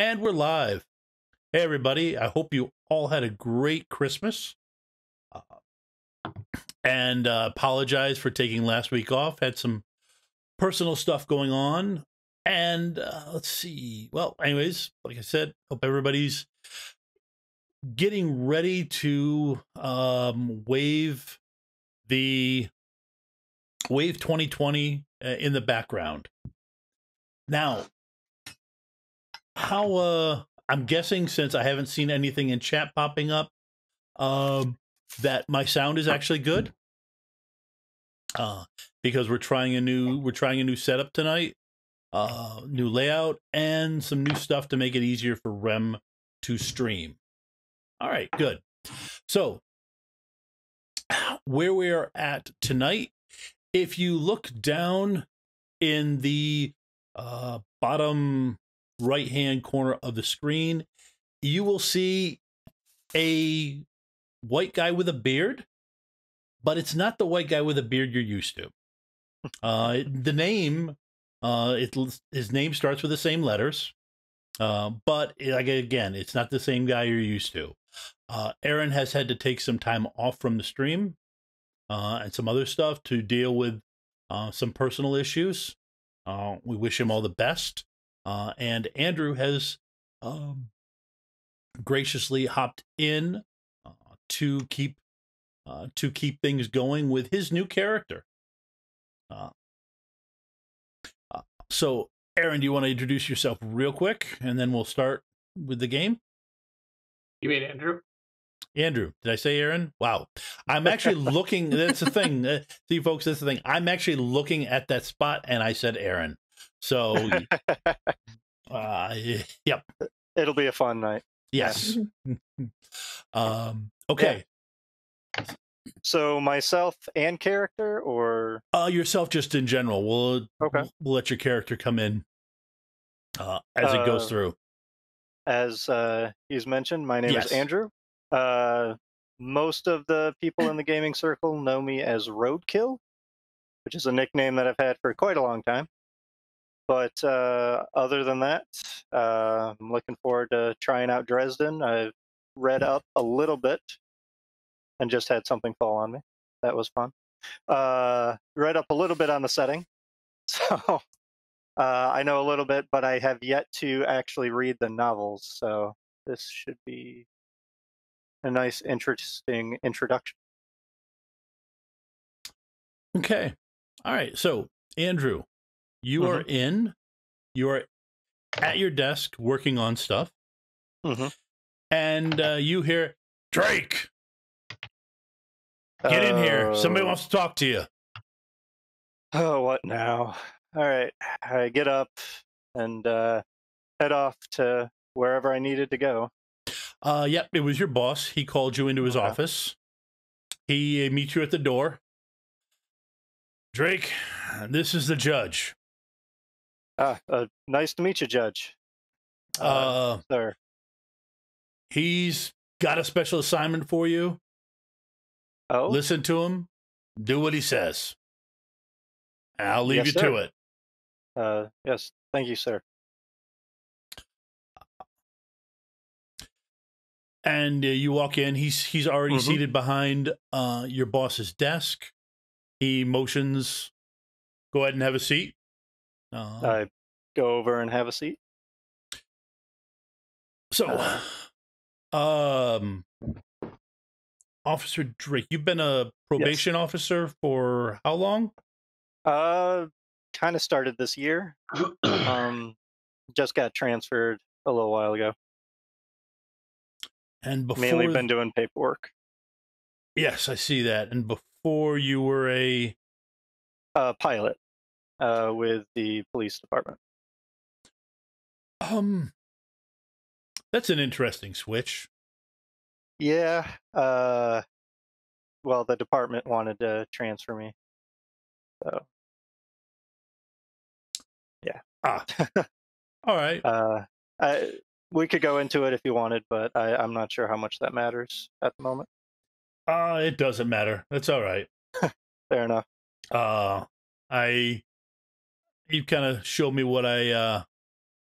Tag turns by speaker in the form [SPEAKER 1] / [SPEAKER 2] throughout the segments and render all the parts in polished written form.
[SPEAKER 1] And we're live. Hey, everybody. I hope you all had a great Christmas. And apologize for taking last week off. Had some personal stuff going on. And let's see. Well, anyways, like I said, hope everybody's getting ready to wave 2020 in the background. Now, how I'm guessing, since I haven't seen anything in chat popping up, that my sound is actually good. Because we're trying a new setup tonight, new layout, and some new stuff to make it easier for Rem to stream. All right, good. So, where we are at tonight, if you look down in the bottom right-hand corner of the screen, you will see a white guy with a beard, but it's not the white guy with a beard you're used to. The name, his name starts with the same letters, but again, it's not the same guy you're used to. Aaron has had to take some time off from the stream and some other stuff to deal with some personal issues. We wish him all the best. And Andrew has graciously hopped in to keep things going with his new character. So, Aaron, do you want to introduce yourself real quick, and then we'll start with the game?
[SPEAKER 2] You mean Andrew?
[SPEAKER 1] Andrew, did I say Aaron? Wow. I'm actually looking. That's the thing. See, folks, that's the thing. I'm actually looking at that spot, and I said Aaron. So, yep.
[SPEAKER 3] It'll be a fun night.
[SPEAKER 1] Yes. Okay.
[SPEAKER 3] Yeah. So myself and character, or
[SPEAKER 1] yourself just in general. We'll let your character come in as it goes through.
[SPEAKER 3] As he's mentioned, my name
[SPEAKER 1] Yes.
[SPEAKER 3] is Andrew. Most of the people in the gaming circle know me as Roadkill, which is a nickname that I've had for quite a long time. But other than that, I'm looking forward to trying out Dresden. I've read up a little bit and just had something fall on me. That was fun. Read up a little bit on the setting. So I know a little bit, but I have yet to actually read the novels. So this should be a nice, interesting introduction.
[SPEAKER 1] Okay. All right. So, Andrew, you are at your desk working on stuff. And you hear, Drake, get in here. Somebody wants to talk to you.
[SPEAKER 3] Oh, what now? All right. I get up and head off to wherever I needed to go.
[SPEAKER 1] Yep, it was your boss. He called you into his office. He meets you at the door. Drake, this is the judge.
[SPEAKER 3] Nice to meet you, Judge. Sir.
[SPEAKER 1] He's got a special assignment for you.
[SPEAKER 3] Oh?
[SPEAKER 1] Listen to him. Do what he says. And I'll leave you to it.
[SPEAKER 3] Yes. Thank you, sir.
[SPEAKER 1] And you walk in. He's already seated behind your boss's desk. He motions, go ahead and have a seat.
[SPEAKER 3] I go over and have a seat.
[SPEAKER 1] So, Officer Drake, you've been a probation officer for how long?
[SPEAKER 3] Kind of started this year. Just got transferred a little while ago.
[SPEAKER 1] And before,
[SPEAKER 3] mainly been doing paperwork.
[SPEAKER 1] Yes, I see that. And before you were a
[SPEAKER 3] pilot with the police department.
[SPEAKER 1] That's an interesting switch.
[SPEAKER 3] Yeah. Well, the department wanted to transfer me. So. Yeah.
[SPEAKER 1] All right.
[SPEAKER 3] We could go into it if you wanted, but I'm not sure how much that matters at the moment.
[SPEAKER 1] It doesn't matter. That's all right.
[SPEAKER 3] Fair enough.
[SPEAKER 1] You kind of showed me what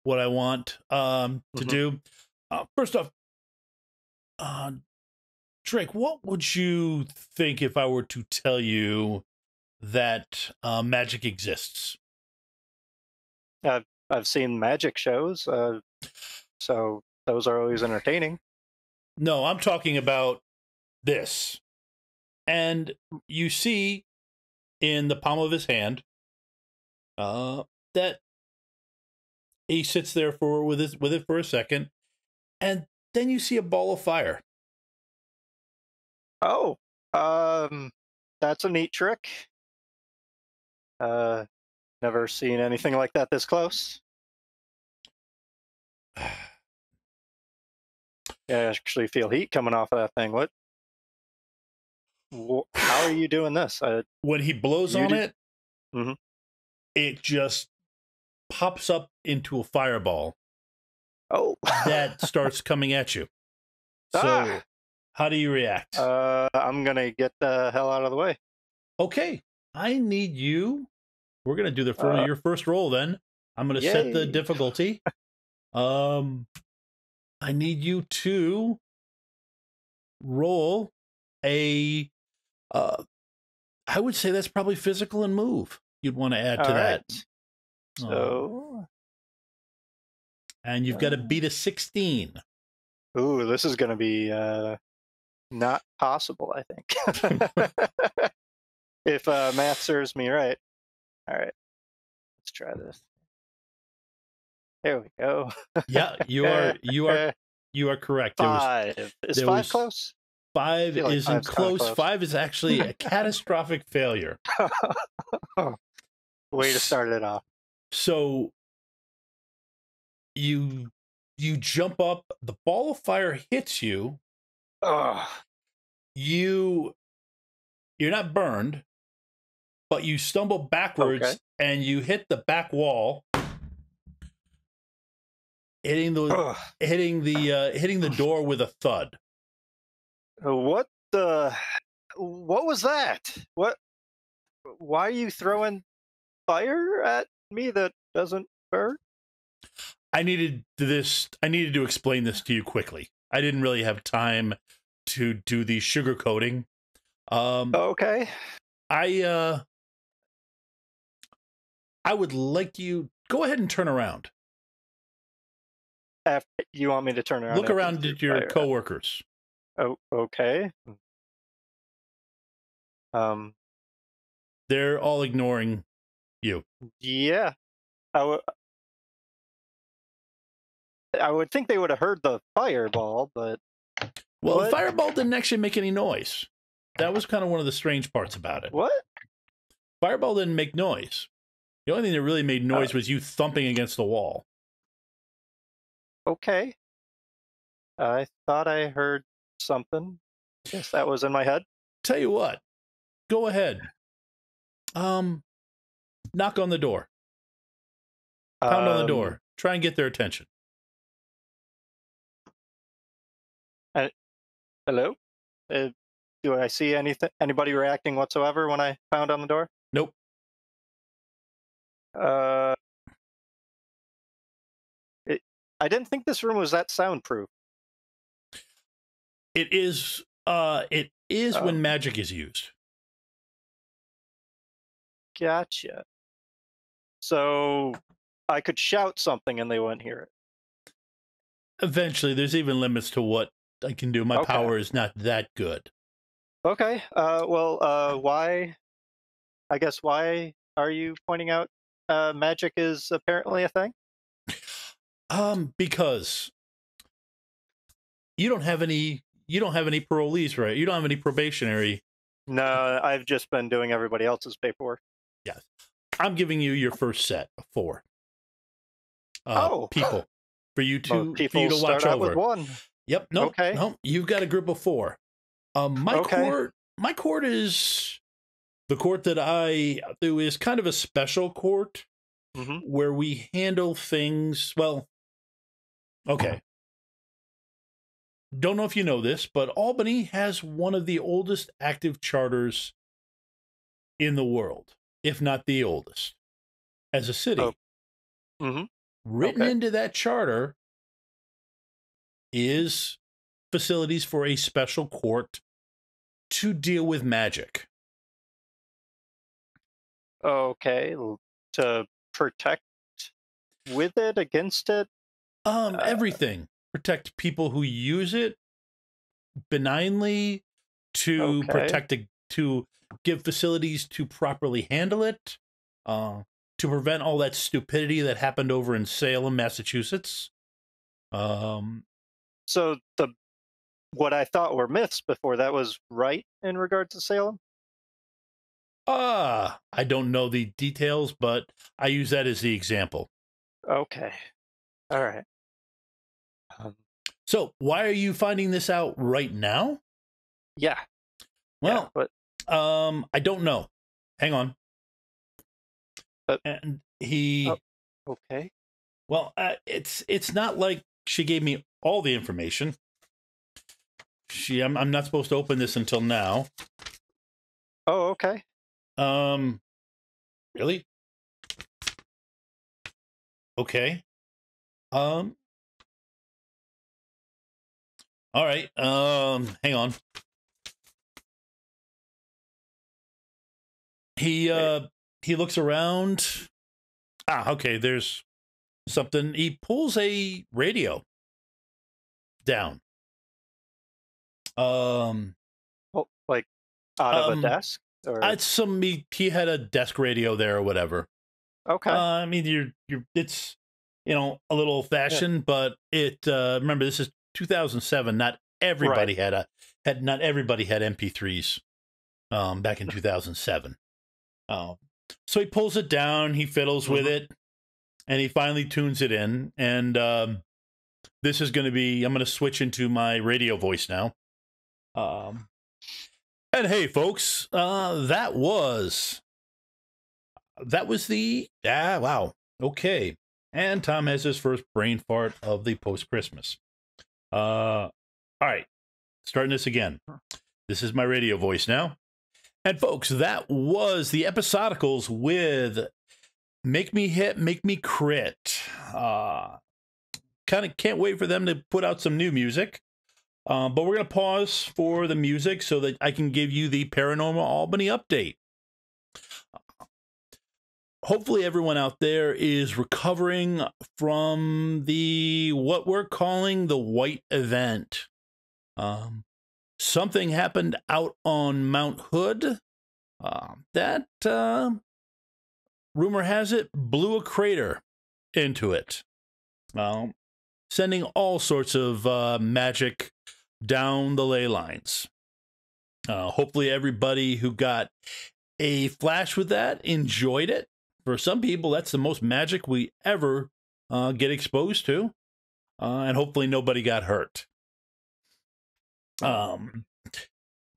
[SPEAKER 1] what I want to do. First off, Drake, what would you think if I were to tell you that magic exists?
[SPEAKER 3] I've seen magic shows, so those are always entertaining.
[SPEAKER 1] No, I'm talking about this. And you see in the palm of his hand that he sits there with it for a second, and then you see a ball of fire.
[SPEAKER 3] Oh, that's a neat trick. Never seen anything like that this close. Yeah, I actually feel heat coming off of that thing. How are you doing this?
[SPEAKER 1] When he blows on it,
[SPEAKER 3] mm-hmm.
[SPEAKER 1] it just pops up into a fireball.
[SPEAKER 3] Oh,
[SPEAKER 1] that starts coming at you. So, how do you react?
[SPEAKER 3] I'm gonna get the hell out of the way.
[SPEAKER 1] Okay, I need you. We're gonna do your first roll. Then I'm gonna set the difficulty. I need you to roll a. I would say that's probably physical and move. You'd want to add to that.
[SPEAKER 3] So,
[SPEAKER 1] and you've got to beat a 16.
[SPEAKER 3] Ooh, this is going to be not possible, I think. If math serves me right. All right, let's try this. There we go.
[SPEAKER 1] Yeah, you are correct.
[SPEAKER 3] 5. Is 5 close?
[SPEAKER 1] 5 isn't close. 5 is actually a catastrophic failure.
[SPEAKER 3] Way to start it off.
[SPEAKER 1] So you jump up, the ball of fire hits you. You're not burned, but you stumble backwards and you hit the back wall, hitting the door with a thud.
[SPEAKER 3] What was that? Why are you throwing fire at me that doesn't burn?
[SPEAKER 1] I needed to explain this to you quickly. I didn't really have time to do the sugar coating.
[SPEAKER 3] Okay.
[SPEAKER 1] I would like you go ahead and turn around.
[SPEAKER 3] After you want me to turn around?
[SPEAKER 1] Look around at your coworkers.
[SPEAKER 3] Oh, okay.
[SPEAKER 1] They're all ignoring you.
[SPEAKER 3] Yeah. I would think they would have heard the fireball, but...
[SPEAKER 1] Well, the fireball didn't actually make any noise. That was kind of one of the strange parts about it.
[SPEAKER 3] What?
[SPEAKER 1] Fireball didn't make noise. The only thing that really made noise was you thumping against the wall.
[SPEAKER 3] Okay. I thought I heard something. I guess that was in my head.
[SPEAKER 1] Tell you what. Go ahead. Knock on the door. Pound on the door. Try and get their attention.
[SPEAKER 3] Hello? Do I see anybody reacting whatsoever when I pound on the door?
[SPEAKER 1] Nope.
[SPEAKER 3] I didn't think this room was that soundproof.
[SPEAKER 1] It is. It is when magic is used.
[SPEAKER 3] Gotcha. So I could shout something and they wouldn't hear it.
[SPEAKER 1] Eventually, there's even limits to what I can do. My power is not that good.
[SPEAKER 3] Okay. Why? I guess why are you pointing out magic is apparently a thing?
[SPEAKER 1] Because you don't have any parolees, right? You don't have any probationary.
[SPEAKER 3] No, I've just been doing everybody else's paperwork.
[SPEAKER 1] Yes. I'm giving you your first set of 4. People for you to watch over.
[SPEAKER 3] With 1.
[SPEAKER 1] Yep. No. Okay. No. You've got a group of 4. My court is the court that I do is kind of a special court where we handle things. Well, okay. Don't know if you know this, but Albany has one of the oldest active charters in the world, if not the oldest. As a city, written
[SPEAKER 3] Okay.
[SPEAKER 1] into that charter is facilities for a special court to deal with magic.
[SPEAKER 3] Okay. To protect with it, against it?
[SPEAKER 1] Everything. Protect people who use it benignly, to
[SPEAKER 3] Okay.
[SPEAKER 1] to give facilities to properly handle it, to prevent all that stupidity that happened over in Salem, Massachusetts.
[SPEAKER 3] So what I thought were myths before, that was right in regards to Salem?
[SPEAKER 1] I don't know the details, but I use that as the example.
[SPEAKER 3] Okay. All right.
[SPEAKER 1] So, why are you finding this out right now?
[SPEAKER 3] Yeah.
[SPEAKER 1] Well,
[SPEAKER 3] but
[SPEAKER 1] I don't know. Hang on.
[SPEAKER 3] But-
[SPEAKER 1] And he,
[SPEAKER 3] okay.
[SPEAKER 1] well, it's not like she gave me all the information. I'm not supposed to open this until now.
[SPEAKER 3] Oh, okay.
[SPEAKER 1] Really? Okay. All right. Hang on. He looks around. Okay, there's something. He pulls a radio down.
[SPEAKER 3] Like out of a desk? Or
[SPEAKER 1] It's he had a desk radio there or whatever.
[SPEAKER 3] okay.
[SPEAKER 1] I mean, it's, a little old fashioned, but it, remember, this is 2007. Not everybody not everybody had MP3s, back in 2007. So he pulls it down, he fiddles with it, and he finally tunes it in. And, this is going to be, I'm going to switch into my radio voice now. And hey, folks, that was wow. Okay. And Tom has his first brain fart of the post-Christmas. All right. Starting this again. This is my radio voice now. And folks, that was the episodicals with Make Me Hit, Make Me Crit. Kind of can't wait for them to put out some new music. But we're going to pause for the music so that I can give you the Paranormal Albany update. Hopefully everyone out there is recovering from what we're calling the white event. Something happened out on Mount Hood that, rumor has it, blew a crater into it, sending all sorts of magic down the ley lines. Hopefully everybody who got a flash with that enjoyed it. For some people, that's the most magic we ever get exposed to. And hopefully nobody got hurt.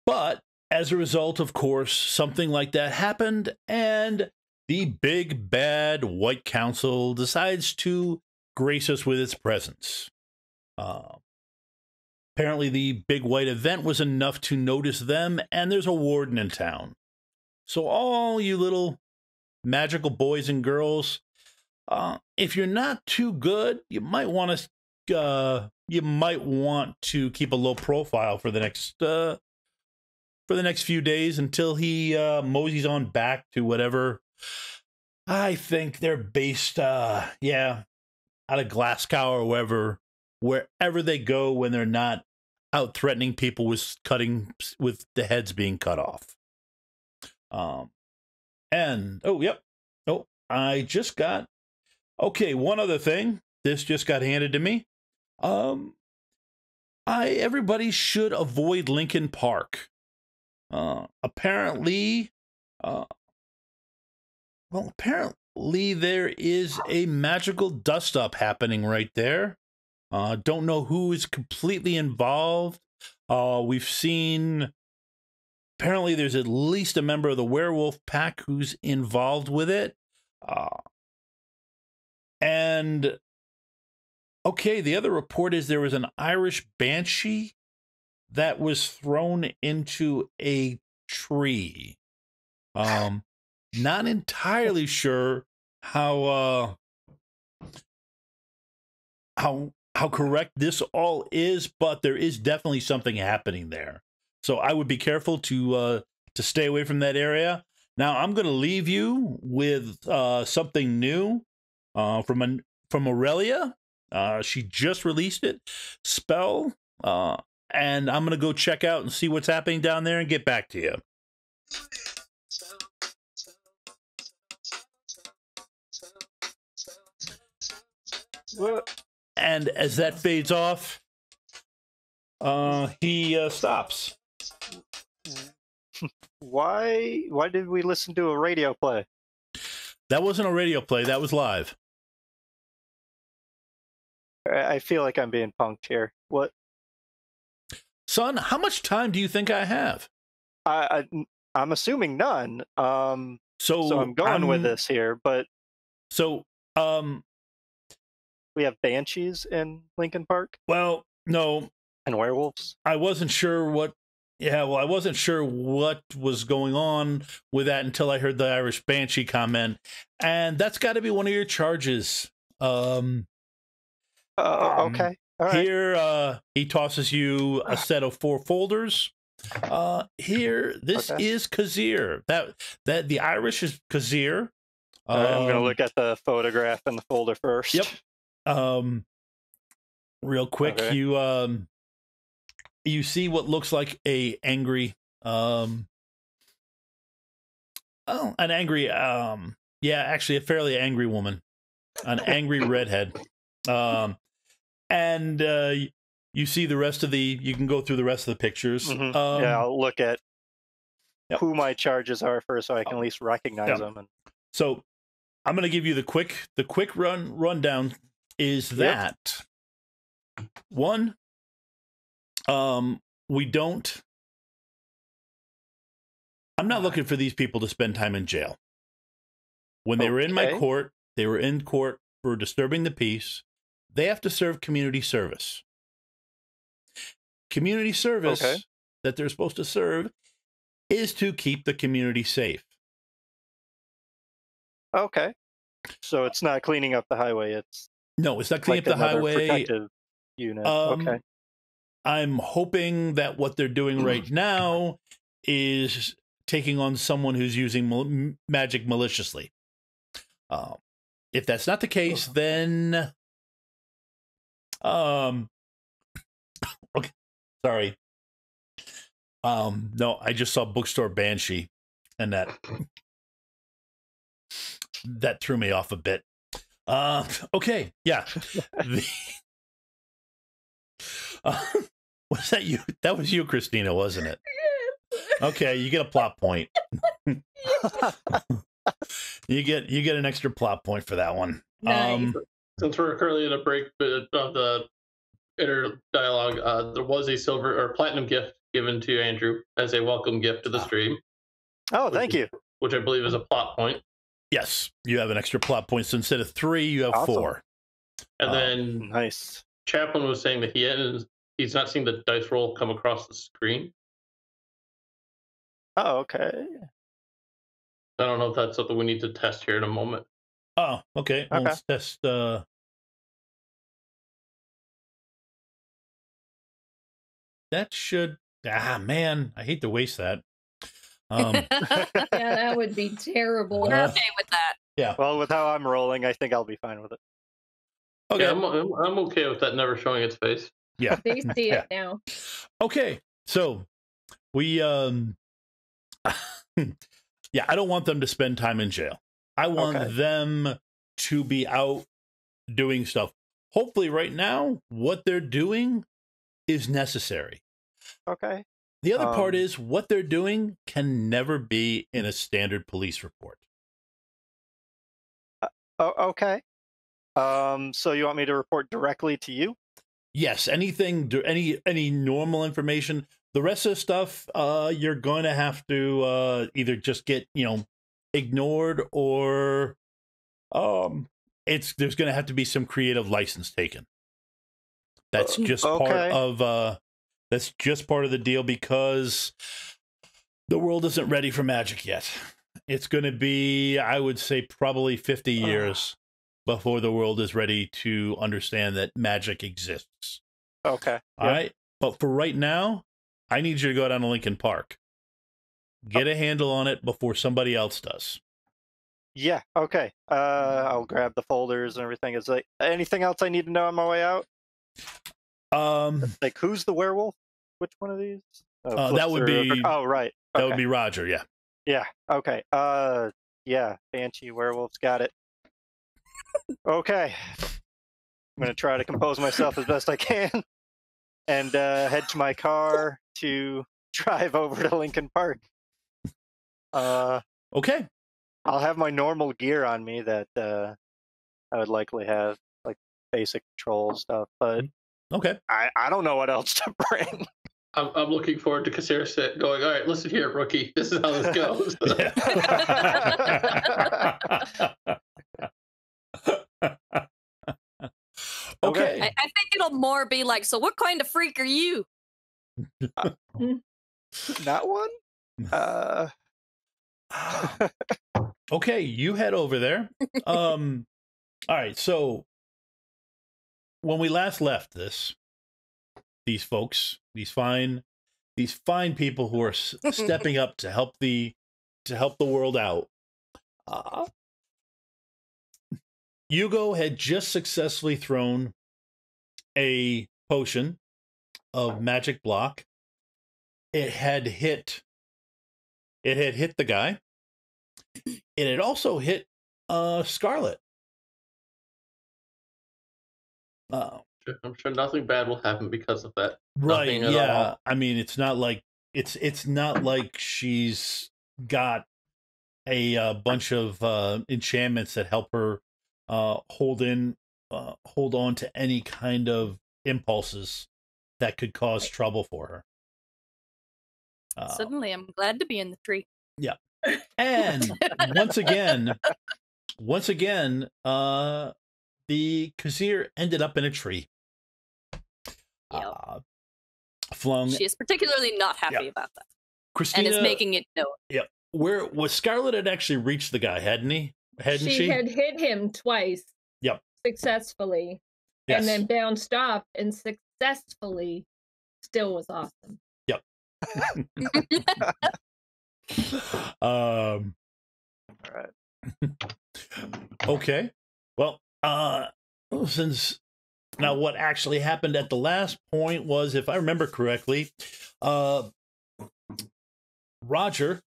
[SPEAKER 1] But as a result, of course, something like that happened, and the big bad White Council decides to grace us with its presence. Apparently the big white event was enough to notice them, and there's a warden in town. So all you little magical boys and girls, if you're not too good, you might want to keep a low profile for the next few days until he moseys on back to whatever. I think they're based out of Glasgow or wherever they go when they're not out threatening people with the heads being cut off. I just got, one other thing. This just got handed to me. Everybody should avoid Lincoln Park. Apparently there is a magical dust-up happening right there. Don't know who is completely involved. We've seen, apparently there's at least a member of the werewolf pack who's involved with it. The other report is there was an Irish banshee that was thrown into a tree. Not entirely sure how how correct this all is, but there is definitely something happening there. So I would be careful to stay away from that area. Now I'm going to leave you with something new from Aurelia. She just released it, Spell, and I'm going to go check out and see what's happening down there and get back to you. And as that fades off, he stops.
[SPEAKER 3] Why did we listen to a radio play?
[SPEAKER 1] That wasn't a radio play. That was live.
[SPEAKER 3] I feel like I'm being punked here. What?
[SPEAKER 1] Son, how much time do you think I have?
[SPEAKER 3] I'm assuming none. So I'm going with this here, but
[SPEAKER 1] so
[SPEAKER 3] we have banshees in Lincoln Park.
[SPEAKER 1] Well, no,
[SPEAKER 3] and werewolves.
[SPEAKER 1] I wasn't sure what. Yeah, well, I wasn't sure what was going on with that until I heard the Irish Banshee comment, and that's got to be one of your charges.
[SPEAKER 3] Okay. All right.
[SPEAKER 1] Here, he tosses you a set of 4 folders. Here, this is Kazir. That the Irish is Kazir.
[SPEAKER 3] I'm gonna look at the photograph in the folder first.
[SPEAKER 1] Yep. Real quick, you see what looks like an angry, actually a fairly angry woman, an angry redhead. And you see the rest of you can go through the rest of the pictures.
[SPEAKER 3] Mm-hmm. I'll look at who my charges are first so I can at least recognize them. And
[SPEAKER 1] so I'm going to give you the quick rundown is that one, I'm not looking for these people to spend time in jail. When they were in my court, they were in court for disturbing the peace. They have to serve community service. Community service that they're supposed to serve is to keep the community safe.
[SPEAKER 3] Okay. So it's not cleaning up the highway. It's
[SPEAKER 1] not cleaning up the highway.
[SPEAKER 3] Protective unit.
[SPEAKER 1] I'm hoping that what they're doing right now is taking on someone who's using magic maliciously. If that's not the case, then okay, sorry. No, I just saw Bookstore Banshee, and that threw me off a bit. Okay, yeah. Was that you? That was you, Christina, wasn't it? Okay, you get a plot point. You get an extra plot point for that one.
[SPEAKER 4] Nice. Since we're currently in a break of the inner dialogue, there was a silver or platinum gift given to Andrew as a welcome gift to the stream.
[SPEAKER 3] Oh, thank you.
[SPEAKER 4] Which I believe is a plot point.
[SPEAKER 1] Yes, you have an extra plot point. So instead of 3, you have 4.
[SPEAKER 4] And then
[SPEAKER 3] nice.
[SPEAKER 4] Chaplin was saying that he's not seeing the dice roll come across the screen.
[SPEAKER 3] Oh, okay.
[SPEAKER 4] I don't know if that's something we need to test here in a moment.
[SPEAKER 1] Oh, okay. Well, let's test. That should. Man, I hate to waste that.
[SPEAKER 5] Yeah, that would be terrible.
[SPEAKER 6] We're okay with that.
[SPEAKER 1] Yeah.
[SPEAKER 3] Well, with how I'm rolling, I think I'll be fine with it.
[SPEAKER 1] Okay.
[SPEAKER 4] Yeah, I'm okay with that never showing its face.
[SPEAKER 1] Yeah.
[SPEAKER 5] They see it now.
[SPEAKER 1] Okay. So we yeah, I don't want them to spend time in jail. I want them to be out doing stuff. Hopefully right now what they're doing is necessary.
[SPEAKER 3] Okay.
[SPEAKER 1] The other part is what they're doing can never be in a standard police report.
[SPEAKER 3] Okay. So you want me to report directly to you?
[SPEAKER 1] Yes, anything, any normal information. The rest of the stuff, you're going to have to either just get, ignored, or there's going to have to be some creative license taken. That's just part of that's just part of the deal, because the world isn't ready for magic yet. It's going to be, I would say, probably 50 years before the world is ready to understand that magic exists.
[SPEAKER 3] Okay.
[SPEAKER 1] All right. But for right now, I need you to go down to Lincoln Park. Get a handle on it before somebody else does.
[SPEAKER 3] Yeah. Okay. I'll grab the folders and everything. Is like anything else I need to know on my way out? Like who's the werewolf? Which one of these?
[SPEAKER 1] That would be.
[SPEAKER 3] Oh, right.
[SPEAKER 1] That
[SPEAKER 3] Okay.
[SPEAKER 1] would be Roger. Yeah.
[SPEAKER 3] Yeah. Okay. Yeah. Banshee werewolves. Got it. Okay. I'm gonna try to compose myself as best I can, and head to my car to drive over to Lincoln Park.
[SPEAKER 1] Okay.
[SPEAKER 3] I'll have my normal gear on me that I would likely have, like basic patrol stuff, but
[SPEAKER 1] Okay.
[SPEAKER 3] I don't know what else to bring.
[SPEAKER 4] I'm looking forward to Kassir sit going, all right, listen here, rookie. This is how this goes.
[SPEAKER 1] Okay.
[SPEAKER 6] I think it'll more be like, so what kind of freak are you?
[SPEAKER 3] Not one?
[SPEAKER 1] Okay, you head over there. All right, so when we last left these folks, these fine people who are stepping up to help the world out. Hugo had just successfully thrown a potion of magic block. It had hit the guy. It had also hit Scarlet.
[SPEAKER 4] I'm sure nothing bad will happen because of that.
[SPEAKER 1] Right,
[SPEAKER 4] Nothing at
[SPEAKER 1] yeah.
[SPEAKER 4] all.
[SPEAKER 1] I mean, it's not like she's got a bunch of enchantments that help her hold on to any kind of impulses that could cause trouble for her.
[SPEAKER 6] Suddenly, I'm glad to be in the tree.
[SPEAKER 1] Yeah. And once again, the Kassir ended up in a tree.
[SPEAKER 6] Yep.
[SPEAKER 1] Flung.
[SPEAKER 6] She is particularly not happy about that.
[SPEAKER 1] Christina,
[SPEAKER 6] and is making it known.
[SPEAKER 1] Yeah. Where was Scarlet had actually reached the guy, hadn't he? Hadn't she?
[SPEAKER 5] She had hit him twice.
[SPEAKER 1] Yep.
[SPEAKER 5] Successfully.
[SPEAKER 1] Yes.
[SPEAKER 5] And then bounced off and successfully still was awesome.
[SPEAKER 1] Yep.
[SPEAKER 3] All right.
[SPEAKER 1] Okay. Well, since now what actually happened at the last point was, if I remember correctly, Roger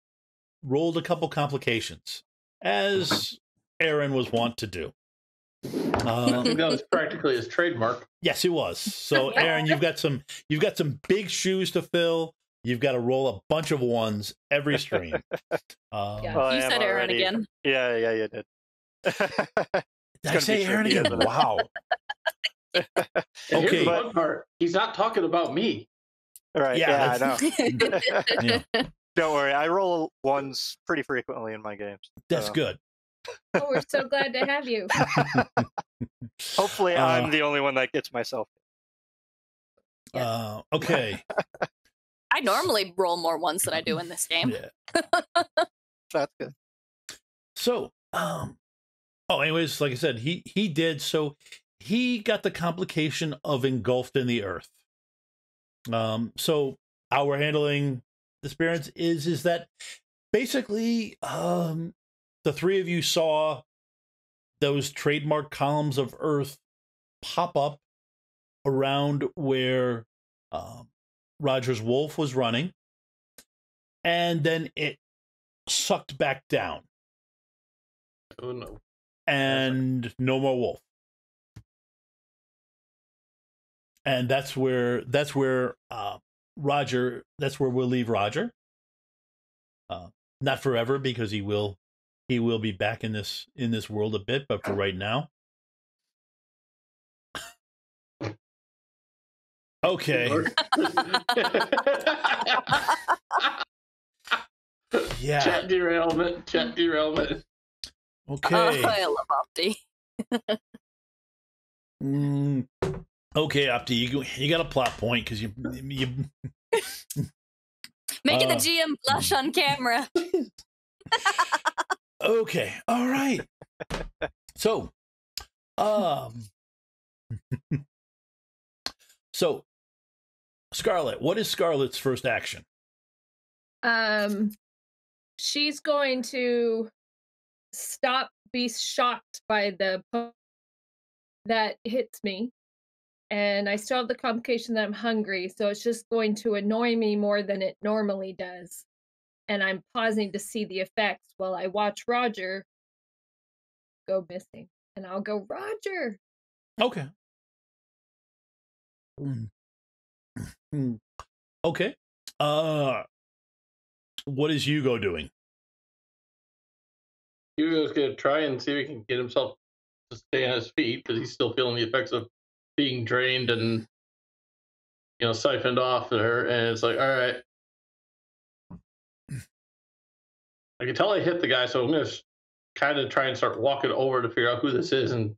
[SPEAKER 1] rolled a couple complications, as Aaron was wont to do.
[SPEAKER 4] I think that was practically his trademark.
[SPEAKER 1] Yes, it was. So, Aaron, you've got some big shoes to fill. You've got to roll a bunch of ones every stream.
[SPEAKER 3] Well,
[SPEAKER 6] You said Aaron again.
[SPEAKER 3] Yeah, you did.
[SPEAKER 1] Did I say Aaron again? Wow.
[SPEAKER 4] And
[SPEAKER 1] Okay.
[SPEAKER 4] here's the fun part. He's not talking about me.
[SPEAKER 3] Right.
[SPEAKER 1] Yeah,
[SPEAKER 3] Yeah, I know.
[SPEAKER 1] Yeah.
[SPEAKER 3] Don't worry. I roll ones pretty frequently in my games.
[SPEAKER 1] That's
[SPEAKER 3] so.
[SPEAKER 1] good.
[SPEAKER 5] Oh, we're so glad to have you.
[SPEAKER 3] Hopefully, I'm the only one that gets myself.
[SPEAKER 1] Okay.
[SPEAKER 6] I normally roll more ones than I do in this game.
[SPEAKER 1] Yeah.
[SPEAKER 3] That's good.
[SPEAKER 1] So, anyways, like I said, he did. So he got the complication of engulfed in the earth. So how we're handling this experience is that basically, the three of you saw those trademark columns of earth pop up around where Roger's wolf was running, and then it sucked back down.
[SPEAKER 4] Oh no.
[SPEAKER 1] And no more wolf. And that's where Roger, that's where we'll leave Roger. Not forever, because he will be back in this world a bit, but for right now. Okay. Yeah.
[SPEAKER 4] Chat derailment.
[SPEAKER 1] Okay.
[SPEAKER 6] I love Opti.
[SPEAKER 1] Okay, Opti, you got a plot point because you
[SPEAKER 6] Making the GM blush on camera.
[SPEAKER 1] Okay, all right. So, Um. So, Scarlet, what is Scarlet's first action?
[SPEAKER 5] She's going to be shocked by the that hits me. And I still have the complication that I'm hungry, so it's just going to annoy me more than it normally does. And I'm pausing to see the effects while I watch Roger go missing. And I'll go, Roger!
[SPEAKER 1] Okay. Okay. What is Hugo doing?
[SPEAKER 4] Hugo's gonna try and see if he can get himself to stay on his feet because he's still feeling the effects of being drained and siphoned off there. And it's like, all right, I can tell I hit the guy, so I'm gonna kind of try and start walking over to figure out who this is and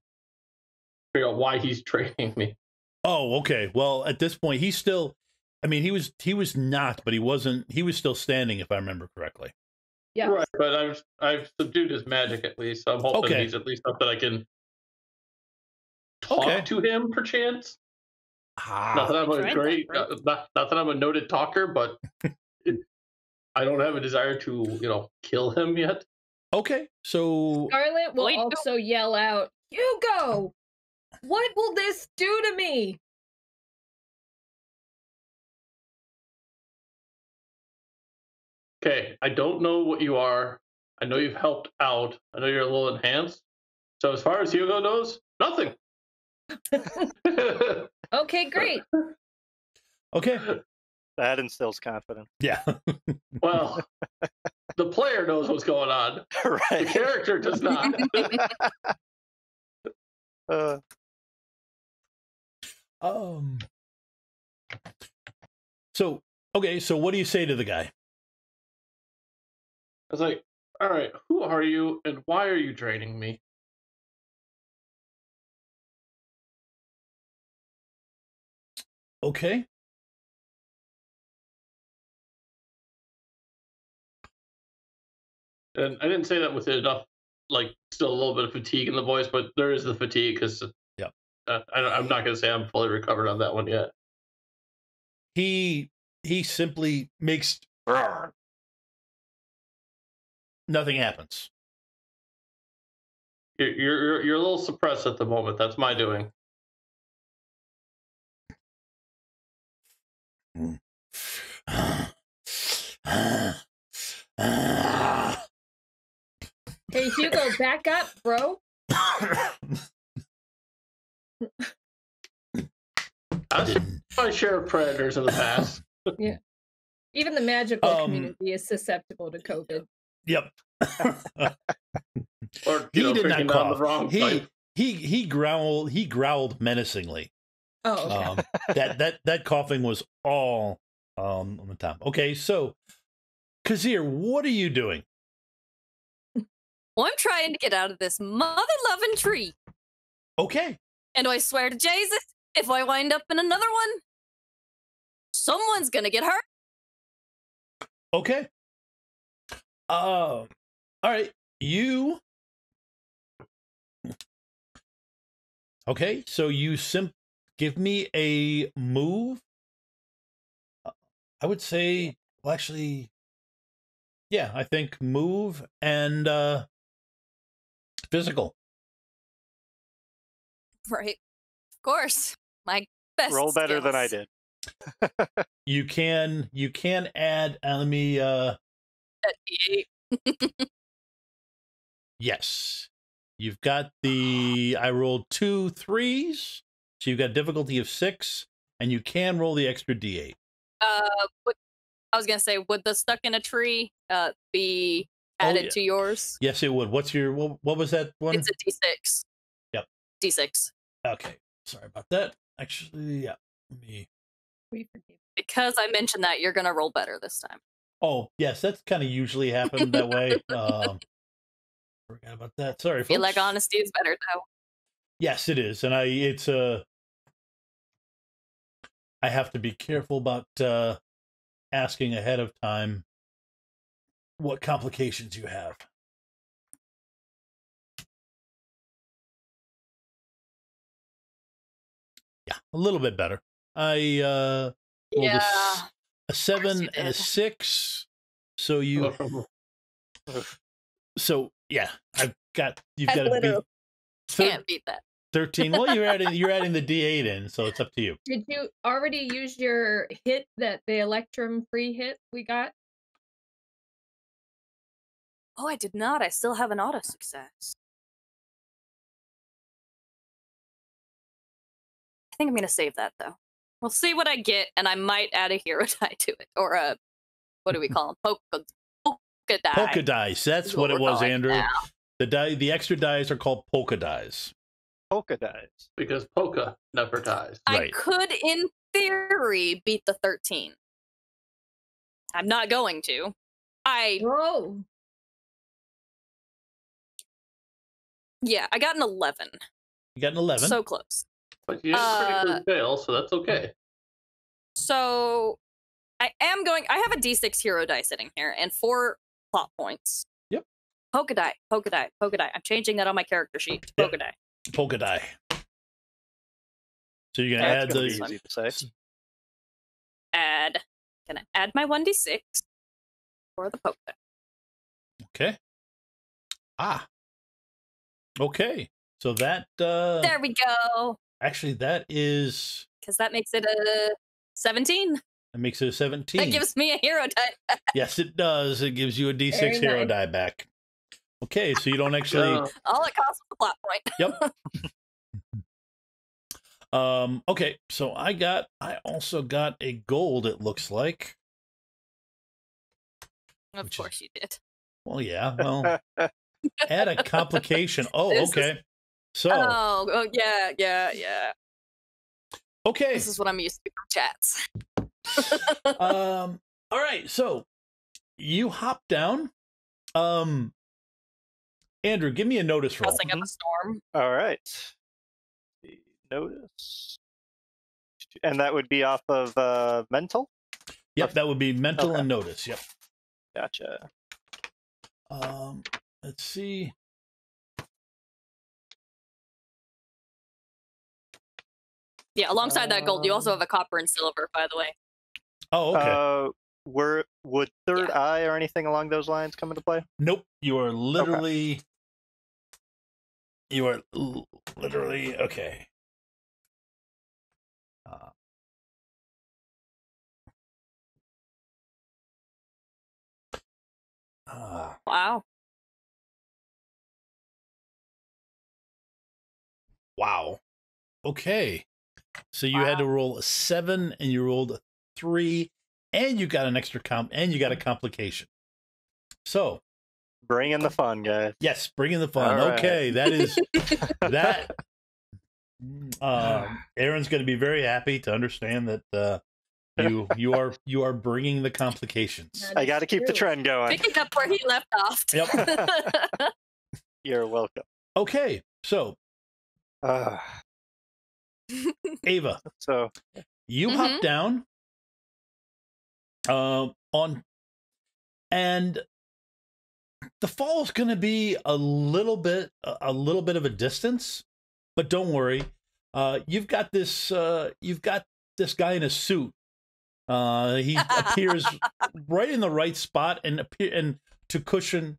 [SPEAKER 4] figure out why he's training me.
[SPEAKER 1] Oh, okay. Well, at this point, he's still. I mean, he was not, but he wasn't. He was still standing, if I remember correctly.
[SPEAKER 5] Yeah.
[SPEAKER 4] Right, but I've subdued his magic at least. So I'm hoping he's at least up that I can talk to him, perchance. Not that I'm not that I'm a noted talker, but I don't have a desire to kill him yet.
[SPEAKER 1] Okay, so
[SPEAKER 5] Scarlet will also yell out, Hugo! What will this do to me?
[SPEAKER 4] Okay, I don't know what you are. I know you've helped out. I know you're a little enhanced. So as far as Hugo knows, nothing.
[SPEAKER 5] Okay, great.
[SPEAKER 1] Okay.
[SPEAKER 3] That instills confidence.
[SPEAKER 1] Yeah.
[SPEAKER 4] Well, the player knows what's going on.
[SPEAKER 3] Right.
[SPEAKER 4] The character does not.
[SPEAKER 1] So, okay, so what do you say to the guy?
[SPEAKER 4] I was like, all right, who are you and why are you draining me?
[SPEAKER 1] Okay.
[SPEAKER 4] And I didn't say that with enough, still a little bit of fatigue in the voice, but there is the fatigue because I'm not going to say I'm fully recovered on that one yet.
[SPEAKER 1] He simply makes nothing happens.
[SPEAKER 4] You're a little suppressed at the moment. That's my doing.
[SPEAKER 5] Hey, Hugo, back up, bro.
[SPEAKER 4] I've seen my share of predators in the past.
[SPEAKER 5] Yeah. Even the magical community is susceptible to COVID.
[SPEAKER 1] Yep.
[SPEAKER 4] Or
[SPEAKER 1] he did not cough.
[SPEAKER 4] The wrong type.
[SPEAKER 1] He growled menacingly.
[SPEAKER 5] Oh,
[SPEAKER 1] okay. That coughing was all on the top. Okay, so Kazir, what are you doing?
[SPEAKER 6] Well, I'm trying to get out of this mother-loving tree.
[SPEAKER 1] Okay.
[SPEAKER 6] And I swear to Jesus, if I wind up in another one, someone's gonna get hurt.
[SPEAKER 1] Okay. All right. You. Okay, so you give me a move. I would say, well, actually, yeah, I think move and physical.
[SPEAKER 6] Right. Of course. My best
[SPEAKER 3] Roll better than I did.
[SPEAKER 1] You can add, let me
[SPEAKER 6] At D8.
[SPEAKER 1] yes. You've got I rolled 2 3s, so you've got difficulty of 6, and you can roll the extra D8.
[SPEAKER 6] I was gonna say, would the stuck in a tree be added to yours?
[SPEAKER 1] Yes, it would. What's your what was that one?
[SPEAKER 6] It's a D6.
[SPEAKER 1] Yep.
[SPEAKER 6] D6.
[SPEAKER 1] Okay. Sorry about that. Actually, yeah. Let me.
[SPEAKER 6] Because I mentioned that, you're gonna roll better this time.
[SPEAKER 1] Oh, yes, that's kind of usually happened that way. Forgot about that. Sorry, folks.
[SPEAKER 6] I feel like honesty is better though.
[SPEAKER 1] Yes, it is, and I have to be careful about asking ahead of time what complications you have. Yeah, a little bit better. I rolled
[SPEAKER 6] Yeah.
[SPEAKER 1] a 7
[SPEAKER 6] you
[SPEAKER 1] and a
[SPEAKER 6] did.
[SPEAKER 1] 6. So you so yeah, you've got to beat
[SPEAKER 5] Literally.
[SPEAKER 6] Can't beat that.
[SPEAKER 1] 13. Well, you're adding the D8 in, so it's up to you.
[SPEAKER 5] Did you already use your hit, the Electrum free hit we got?
[SPEAKER 6] Oh, I did not. I still have an auto success. I think I'm going to save that, though. We'll see what I get, and I might add a hero die to it. Or a, what do we call them? Polka die.
[SPEAKER 1] Polka dice. That's
[SPEAKER 6] is
[SPEAKER 1] what it
[SPEAKER 6] we're
[SPEAKER 1] was,
[SPEAKER 6] calling
[SPEAKER 1] Andrew.
[SPEAKER 6] now.
[SPEAKER 1] The extra dice are called polka dice.
[SPEAKER 3] Polka dice.
[SPEAKER 4] because Polka never dies.
[SPEAKER 6] I
[SPEAKER 1] Right.
[SPEAKER 6] could, in theory, beat the 13. I'm not going to.
[SPEAKER 5] Whoa.
[SPEAKER 6] Yeah, I got an 11.
[SPEAKER 1] You got an 11.
[SPEAKER 6] So close.
[SPEAKER 4] But you didn't critically fail, so that's okay.
[SPEAKER 6] So I have a D6 hero die sitting here and 4 plot points.
[SPEAKER 1] Yep.
[SPEAKER 6] Polka die, polka die, polka die. I'm changing that on my character sheet to polka die.
[SPEAKER 1] Polka die. So you're gonna add
[SPEAKER 3] That's gonna
[SPEAKER 1] the
[SPEAKER 3] be easy to say.
[SPEAKER 6] Gonna add my 1d6 for the polka die.
[SPEAKER 1] okay. Okay. So that
[SPEAKER 6] There we go.
[SPEAKER 1] actually that is
[SPEAKER 6] Because that makes it a 17.
[SPEAKER 1] that makes it a 17.
[SPEAKER 6] That gives me a hero die.
[SPEAKER 1] Yes, it does. It gives you a D6
[SPEAKER 5] Very
[SPEAKER 1] hero
[SPEAKER 5] nice.
[SPEAKER 1] die back. Okay, so you don't actually
[SPEAKER 6] All it costs is the plot point.
[SPEAKER 1] Yep. Okay, so I also got a gold, it looks like.
[SPEAKER 6] Of
[SPEAKER 1] Which
[SPEAKER 6] course you did.
[SPEAKER 1] Well, yeah, well, add a complication. Oh,
[SPEAKER 6] This is-
[SPEAKER 1] okay. So,
[SPEAKER 6] Oh, yeah.
[SPEAKER 1] okay.
[SPEAKER 6] This is what I'm used to from chats.
[SPEAKER 1] All right, so you hop down. Andrew, give me a notice roll.
[SPEAKER 6] Causing up a storm.
[SPEAKER 3] All right. Notice. And that would be off of mental?
[SPEAKER 1] Yep, that would be mental
[SPEAKER 3] Okay.
[SPEAKER 1] and notice. Yep.
[SPEAKER 3] Gotcha.
[SPEAKER 1] Let's see.
[SPEAKER 6] Yeah, alongside that gold, you also have a copper and silver, by the way.
[SPEAKER 1] Oh, okay.
[SPEAKER 3] Would third eye or anything along those lines come into play?
[SPEAKER 1] Nope, you are literally okay.
[SPEAKER 6] Wow.
[SPEAKER 1] Wow. Okay. So you had to roll a 7 and you rolled a 3 and you got an extra comp and you got a complication. So
[SPEAKER 3] Bring in the fun, guys.
[SPEAKER 1] yes, bring in the fun.
[SPEAKER 3] All right.
[SPEAKER 1] Okay, that is that. Aaron's going to be very happy to understand that you are bringing the complications.
[SPEAKER 5] That
[SPEAKER 3] I
[SPEAKER 5] is
[SPEAKER 3] got to keep the
[SPEAKER 5] true.
[SPEAKER 3] trend going.
[SPEAKER 6] Picking up where he left off.
[SPEAKER 1] Yep.
[SPEAKER 3] You're welcome.
[SPEAKER 1] Okay, so Ava,
[SPEAKER 3] So
[SPEAKER 1] you hop down on, and the fall is going to be a little bit of a distance, but don't worry. You've got this guy in a suit. He appears right in the right spot and to cushion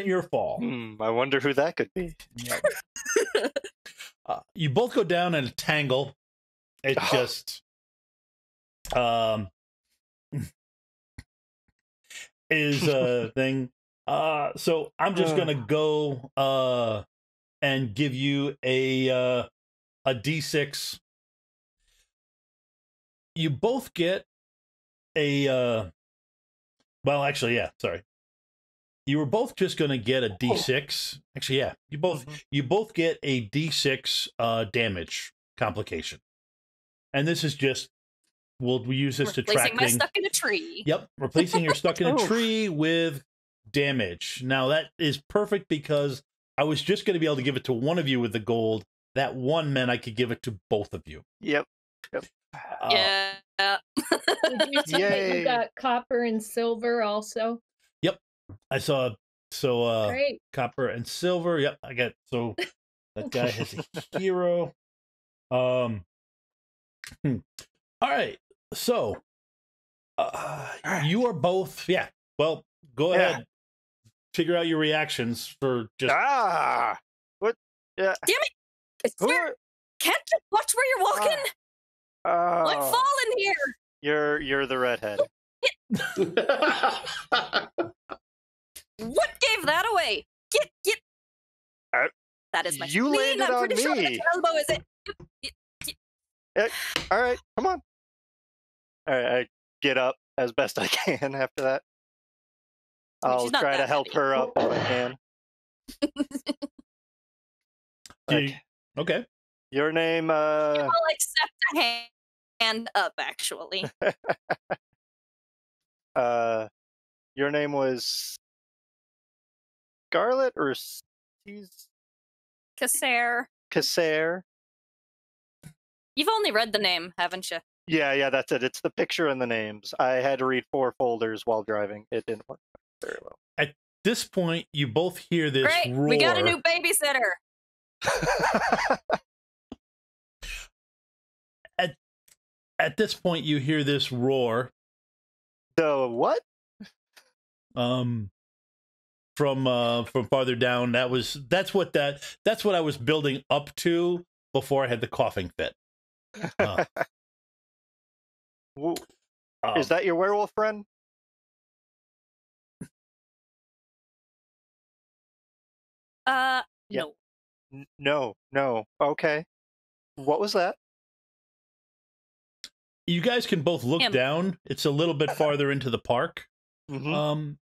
[SPEAKER 1] your fall.
[SPEAKER 3] I wonder who that could be.
[SPEAKER 1] Yep. You both go down in a tangle. It just is a thing. So I'm just gonna go and give you a D6. You both get a well, actually, yeah, sorry. You were both just gonna get a D6. Actually, yeah, you both get a D6 damage complication. And this is just we'll use this to track
[SPEAKER 6] Replacing my
[SPEAKER 1] things.
[SPEAKER 6] stuck in a tree.
[SPEAKER 1] Yep, replacing your stuck in a tree with damage. Now that is perfect because I was just going to be able to give it to one of you with the gold. That one meant I could give it to both of you.
[SPEAKER 3] Yep.
[SPEAKER 6] Yeah.
[SPEAKER 5] Did you say that
[SPEAKER 3] Yay.
[SPEAKER 5] you got copper and silver also?
[SPEAKER 1] I saw
[SPEAKER 5] Great.
[SPEAKER 1] copper and silver. Yep, I got so that guy has a hero. All right. So, you are both. Yeah. Well, go ahead. Figure out your reactions for just.
[SPEAKER 3] What? Yeah.
[SPEAKER 6] Damn it! I swear, can't you watch where you're walking? Like fall in here.
[SPEAKER 3] You're the redhead.
[SPEAKER 6] What gave that away? Get. That is my.
[SPEAKER 3] You
[SPEAKER 6] spleen.
[SPEAKER 3] landed
[SPEAKER 6] I'm
[SPEAKER 3] on
[SPEAKER 6] pretty sure
[SPEAKER 3] me.
[SPEAKER 6] that's your elbow, is it?
[SPEAKER 3] All right, come on. All right, I get up as best I can after that. I'll
[SPEAKER 6] she's not
[SPEAKER 3] try to
[SPEAKER 6] that
[SPEAKER 3] help
[SPEAKER 6] heavy.
[SPEAKER 3] her up if I can.
[SPEAKER 1] Okay.
[SPEAKER 3] Your name,
[SPEAKER 6] I'll accept a hand up, actually.
[SPEAKER 3] your name was Scarlet or
[SPEAKER 6] Casser. You've only read the name, haven't you?
[SPEAKER 3] Yeah, that's it. It's the picture and the names. I had to read 4 folders while driving. It didn't work very well.
[SPEAKER 1] At this point, you both hear this
[SPEAKER 6] Great,
[SPEAKER 1] roar.
[SPEAKER 6] we got a new babysitter.
[SPEAKER 1] At this point, you hear this roar.
[SPEAKER 3] The what?
[SPEAKER 1] From farther down. That's what I was building up to before I had the coughing fit.
[SPEAKER 3] Is that your werewolf friend?
[SPEAKER 6] No.
[SPEAKER 3] No. Okay. What was that?
[SPEAKER 1] You guys can both look down. It's a little bit farther into the park.
[SPEAKER 3] Mm-hmm.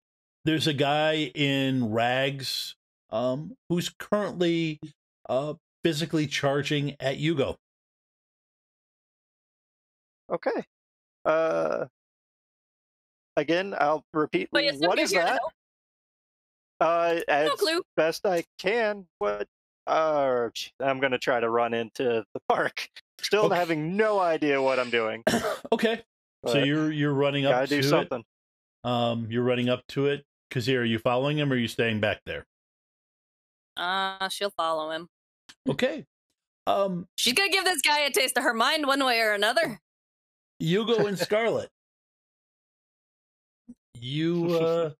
[SPEAKER 1] There's a guy in rags who's currently physically charging at Hugo.
[SPEAKER 3] Okay. Again, I'll repeat. What is that? As
[SPEAKER 6] no clue.
[SPEAKER 3] best I can. What? I'm gonna try to run into the park. Still having no idea what I'm doing.
[SPEAKER 1] Okay. So you're running up
[SPEAKER 3] gotta
[SPEAKER 1] to
[SPEAKER 3] do something.
[SPEAKER 1] it. You're running up to it. Kazir, are you following him or are you staying back there?
[SPEAKER 6] She'll follow him.
[SPEAKER 1] Okay.
[SPEAKER 6] She's gonna give this guy a taste of her mind one way or another.
[SPEAKER 1] Hugo and Scarlet. You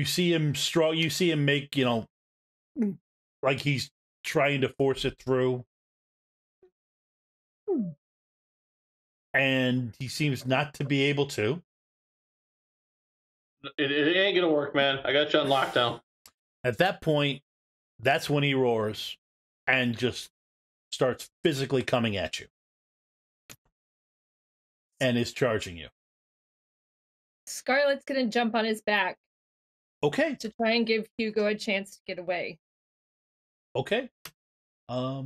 [SPEAKER 1] see him strong. You see him make, like he's trying to force it through. And he seems not to be able to.
[SPEAKER 4] It ain't gonna work, man. I got you on lockdown.
[SPEAKER 1] At that point, that's when he roars and just starts physically coming at you. And is charging you.
[SPEAKER 5] Scarlet's gonna jump on his back.
[SPEAKER 1] Okay.
[SPEAKER 5] To try and give Hugo a chance to get away.
[SPEAKER 1] Okay. All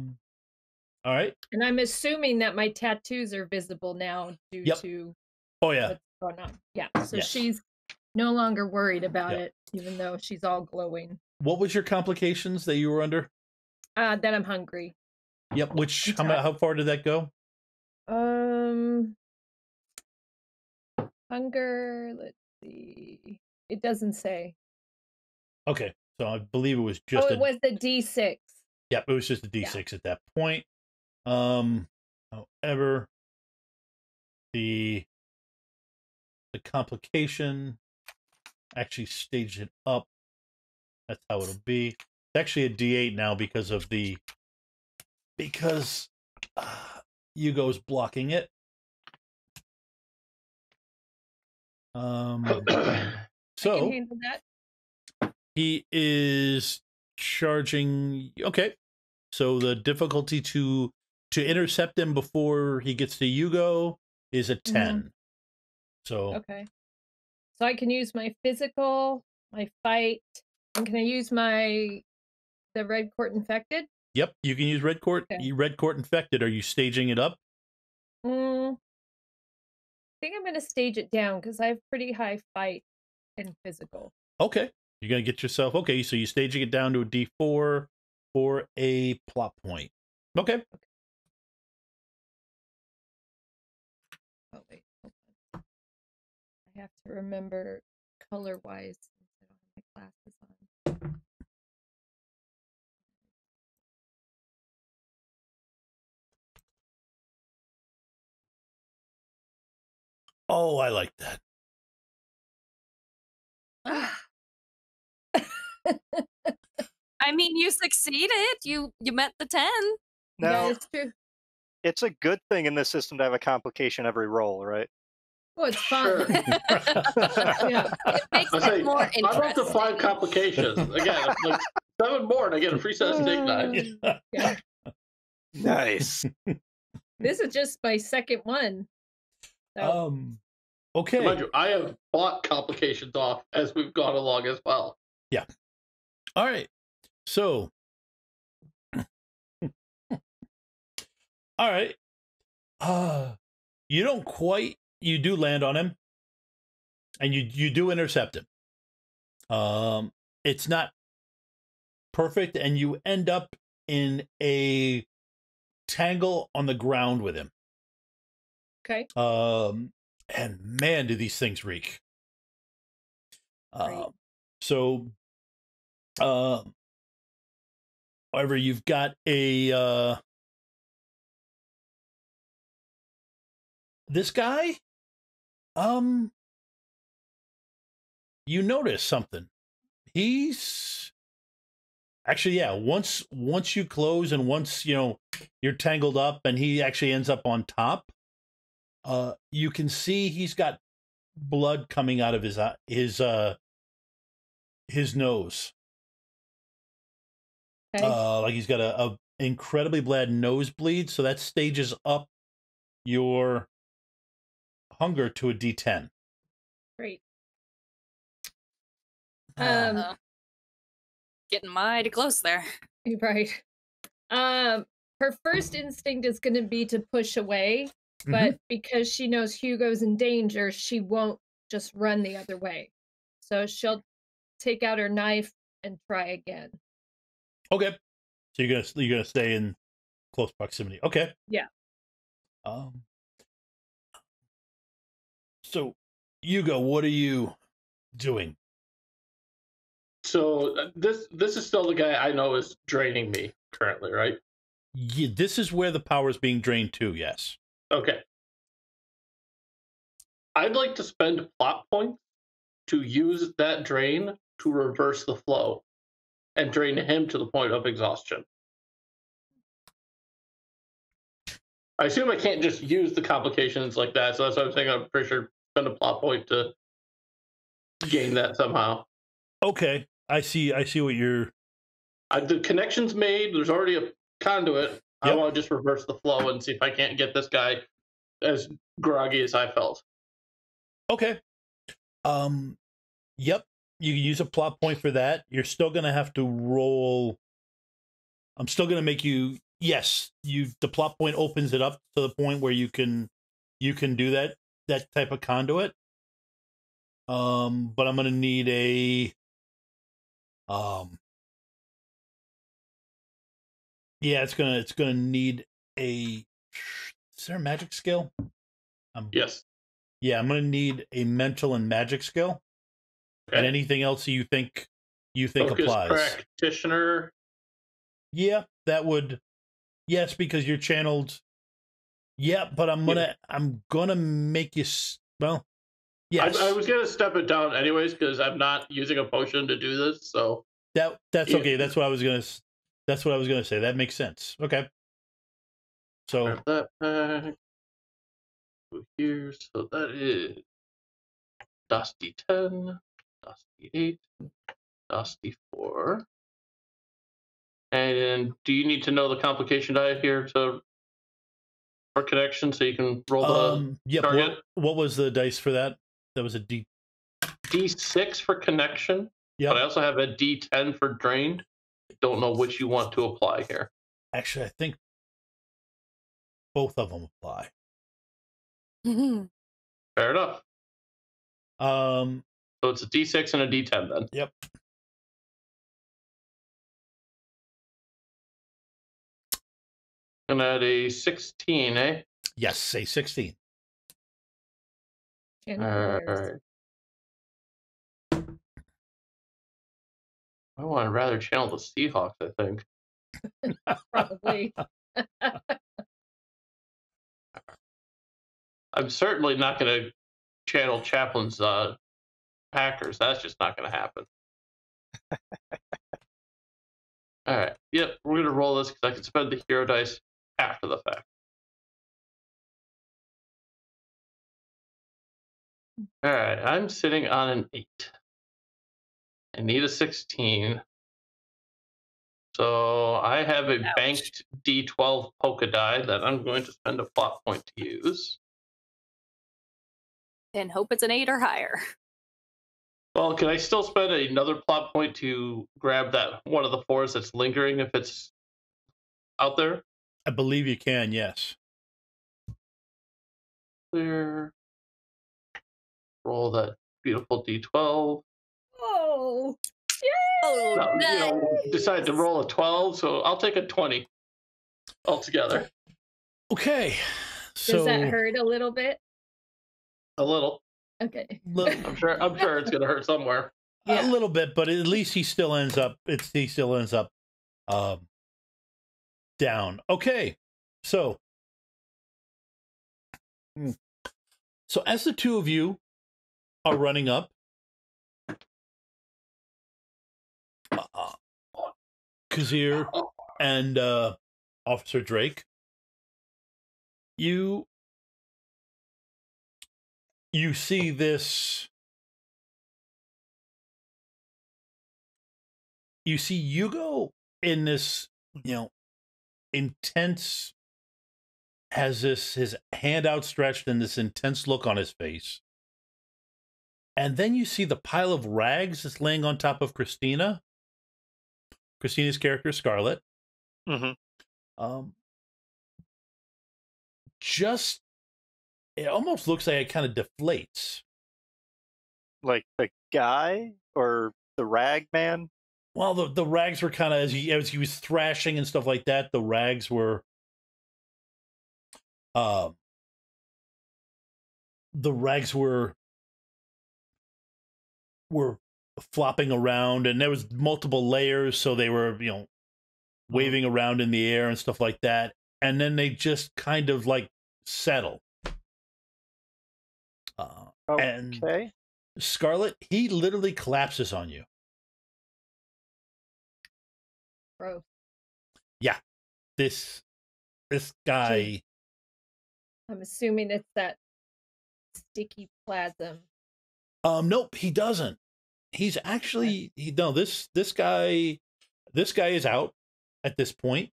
[SPEAKER 1] right.
[SPEAKER 5] And I'm assuming that my tattoos are visible now due to what's going on. Yeah. So she's no longer worried about it, even though she's all glowing.
[SPEAKER 1] What was your complications that you were under?
[SPEAKER 5] That I'm hungry.
[SPEAKER 1] Yep. How far did that go?
[SPEAKER 5] Hunger. Let's see. It doesn't say.
[SPEAKER 1] Okay. So I believe it was just.
[SPEAKER 5] It was the D6.
[SPEAKER 1] Yep. It was just a D6 at that point. However, the complication actually staged it up. That's how it'll be. It's actually a D8 now because Hugo's blocking it.
[SPEAKER 5] I can handle that.
[SPEAKER 1] He is charging. Okay, so the difficulty to intercept him before he gets to Hugo is a 10.
[SPEAKER 5] Mm-hmm.
[SPEAKER 1] So
[SPEAKER 5] okay, so I can use my physical, my fight, and can I use the red court infected?
[SPEAKER 1] Yep, you can use red court.
[SPEAKER 5] Okay.
[SPEAKER 1] Red court infected. Are you staging it up?
[SPEAKER 5] I think I'm going to stage it down because I have pretty high fight and physical.
[SPEAKER 1] Okay, you're gonna get yourself. Okay, so you're staging it down to a D4 for a plot point. Okay.
[SPEAKER 5] Oh wait, hold on. I have to remember color wise. I don't have my glasses on.
[SPEAKER 1] Oh, I like that.
[SPEAKER 6] I mean, you succeeded. You met the 10.
[SPEAKER 3] Now,
[SPEAKER 5] Yeah, it's true.
[SPEAKER 3] it's a good thing in this system to have a complication every roll, right?
[SPEAKER 5] Well, it's fun. Yeah.
[SPEAKER 6] It makes
[SPEAKER 4] I say,
[SPEAKER 6] it more
[SPEAKER 4] I'm up to
[SPEAKER 6] interesting.
[SPEAKER 4] 5 complications. Again, like 7 more and I get a free set of steak knives.
[SPEAKER 5] Yeah.
[SPEAKER 3] Nice.
[SPEAKER 5] This is just my second one. So,
[SPEAKER 1] Okay.
[SPEAKER 4] Mind you, I have bought complications off as we've gone along as well.
[SPEAKER 1] Yeah. All right. So, all right. You don't quite. You do land on him, and you do intercept him. It's not perfect, and you end up in a tangle on the ground with him.
[SPEAKER 5] okay.
[SPEAKER 1] And man, do these things reek.
[SPEAKER 5] Right.
[SPEAKER 1] So, however, you've got a this guy. You notice something. He's actually, yeah. Once you close, and once you're tangled up, and he actually ends up on top. You can see he's got blood coming out of his nose.
[SPEAKER 5] Okay.
[SPEAKER 1] Like he's got a incredibly bad nosebleed, so that stages up your hunger to a D10.
[SPEAKER 5] Great.
[SPEAKER 6] Getting mighty close there.
[SPEAKER 5] Right. Her first instinct is going to be to push away, but because she knows Hugo's in danger, she won't just run the other way. So she'll take out her knife and try again.
[SPEAKER 1] Okay. So you're gonna stay in close proximity. Okay.
[SPEAKER 5] Yeah.
[SPEAKER 1] So, Hugo, what are you doing?
[SPEAKER 4] So this is still the guy I know is draining me currently, right?
[SPEAKER 1] Yeah, this is where the power is being drained to. Yes.
[SPEAKER 4] Okay. I'd like to spend plot points to use that drain to reverse the flow and drain him to the point of exhaustion. I assume I can't just use the complications like that, so that's what I'm saying. I'm pretty sure spend a plot point to gain that somehow.
[SPEAKER 1] Okay, I see what you're.
[SPEAKER 4] The connection's made. There's already a conduit. Yep. I want to just reverse the flow and see if I can't get this guy as groggy as I felt.
[SPEAKER 1] Okay. Yep. You can use a plot point for that. You're still gonna have to roll. I'm still gonna make you. Yes, the plot point opens it up to the point where you can do that type of conduit. But I'm gonna need a yeah, it's gonna need a. Is there a magic skill?
[SPEAKER 4] Yes.
[SPEAKER 1] Yeah, I'm gonna need a mental and magic skill. Okay. And anything else you think
[SPEAKER 4] Focus
[SPEAKER 1] applies.
[SPEAKER 4] Practitioner.
[SPEAKER 1] Yeah, that would. Yes, because you're channeled. Yeah, but I'm gonna make you. Well, yes.
[SPEAKER 4] I was gonna step it down anyways because I'm not using a potion to do this. So
[SPEAKER 1] that's okay. That's what I was gonna say. That makes sense. Okay. So
[SPEAKER 4] grab that back. Here, so that is Dusty 10, Dusty 8, Dusty 4. And do you need to know the complication die here for connection so you can roll the target?
[SPEAKER 1] What was the dice for that? That was a
[SPEAKER 4] D6 for connection.
[SPEAKER 1] Yeah.
[SPEAKER 4] But I also have a D10 for drained. I don't know which you want to apply here.
[SPEAKER 1] Actually, I think both of them apply.
[SPEAKER 4] Fair enough.
[SPEAKER 1] So
[SPEAKER 4] it's a D6 and a D10 then.
[SPEAKER 1] Yep.
[SPEAKER 4] And at a 16, eh?
[SPEAKER 1] Yes, a 16.
[SPEAKER 4] All right. I would rather channel the Seahawks, I think.
[SPEAKER 5] Probably.
[SPEAKER 4] I'm certainly not going to channel Chaplin's Packers. That's just not going to happen. All right. Yep, we're going to roll this because I can spend the hero dice after the fact. All right, I'm sitting on an 8. I need a 16. So I have a banked D12 polka die that I'm going to spend a plot point to use.
[SPEAKER 6] And hope it's an 8 or higher.
[SPEAKER 4] Well, can I still spend another plot point to grab that one of the 4s that's lingering if it's out there?
[SPEAKER 1] I believe you can, yes.
[SPEAKER 4] Clear. Roll that beautiful D12.
[SPEAKER 5] Oh,
[SPEAKER 6] Oh,
[SPEAKER 4] No,
[SPEAKER 6] nice.
[SPEAKER 4] Decide to roll a 12, so I'll take a 20 altogether.
[SPEAKER 1] Okay. So
[SPEAKER 5] does that hurt a little bit?
[SPEAKER 4] A little.
[SPEAKER 5] Okay.
[SPEAKER 4] I'm sure it's gonna hurt somewhere.
[SPEAKER 1] A little bit, but at least he still ends up down. Okay. So as the two of you are running up, Kazir and Officer Drake, you see this. You see Hugo in this, intense, has his hand outstretched and this intense look on his face. And then you see the pile of rags that's laying on top of Christina's character, Scarlett.
[SPEAKER 3] Mm-hmm.
[SPEAKER 1] It almost looks like it kind of deflates.
[SPEAKER 3] Like the guy or the rag man?
[SPEAKER 1] Well, the rags were kind of, as he was thrashing and stuff like that, the rags were flopping around, and there was multiple layers, so they were, waving around in the air and stuff like that, and then they just kind of like settle. And
[SPEAKER 3] Okay.
[SPEAKER 1] Scarlett, he literally collapses on you.
[SPEAKER 5] Gross.
[SPEAKER 1] Yeah, this guy.
[SPEAKER 5] I'm assuming it's that sticky plasm.
[SPEAKER 1] Nope, he doesn't. He's actually this guy is out at this point.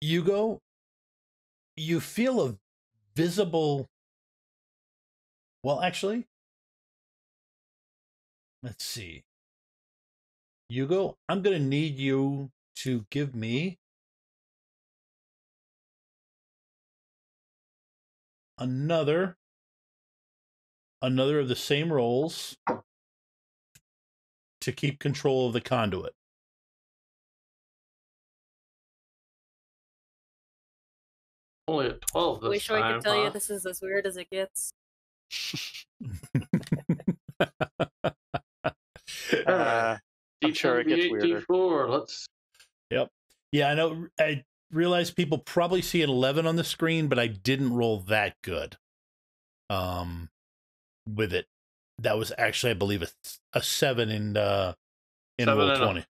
[SPEAKER 1] Hugo, you feel a visible. Well, actually, let's see. Hugo, I'm going to need you to give me another of the same rolls to keep control of the conduit.
[SPEAKER 4] Only a 12 this
[SPEAKER 6] Wish
[SPEAKER 4] time.
[SPEAKER 6] I could tell you this is as weird as it gets.
[SPEAKER 3] I'm sure it gets weirder.
[SPEAKER 4] D4, let's.
[SPEAKER 1] Yep. Yeah, I know. I realize people probably see an 11 on the screen, but I didn't roll that good. With it, that was actually, I believe, a 7 in roll 20.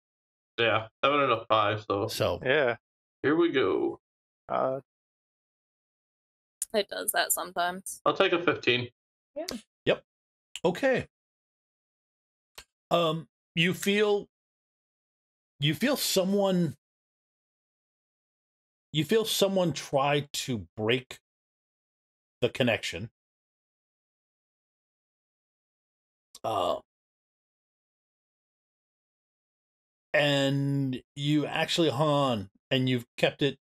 [SPEAKER 4] Yeah, 7 and a 5. So
[SPEAKER 3] yeah,
[SPEAKER 4] here we go.
[SPEAKER 6] It does that sometimes.
[SPEAKER 4] I'll take a 15.
[SPEAKER 5] Yeah.
[SPEAKER 1] Yep. Okay. You feel someone try to break the connection. And you actually hung on, and you've kept it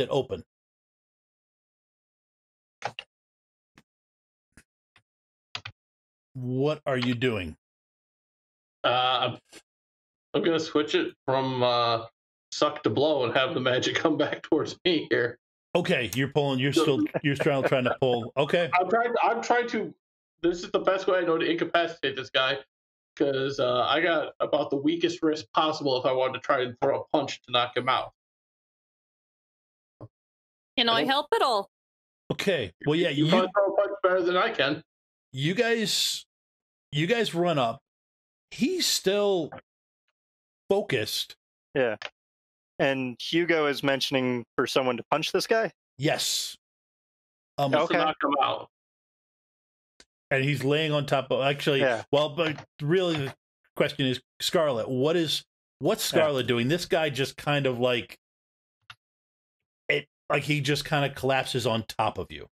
[SPEAKER 1] open. What are you doing?
[SPEAKER 4] I'm gonna switch it from suck to blow and have the magic come back towards me here.
[SPEAKER 1] Okay, you're still trying to pull. Okay.
[SPEAKER 4] I'm trying to. This is the best way I know to incapacitate this guy, because I got about the weakest wrist possible if I wanted to try and throw a punch to knock him out.
[SPEAKER 6] Can I help at all?
[SPEAKER 1] Okay. Well, yeah,
[SPEAKER 4] You probably throw a punch better than I can.
[SPEAKER 1] you guys run up. He's still focused.
[SPEAKER 3] Yeah. And Hugo is mentioning for someone to punch this guy?
[SPEAKER 1] Yes.
[SPEAKER 4] Just
[SPEAKER 3] Okay.
[SPEAKER 4] to knock him out.
[SPEAKER 1] And he's laying on top of actually.
[SPEAKER 3] Yeah.
[SPEAKER 1] Well, but really, the question is, Scarlet. What's Scarlet doing? This guy just kind of like it. Like he just kind of collapses on top of you.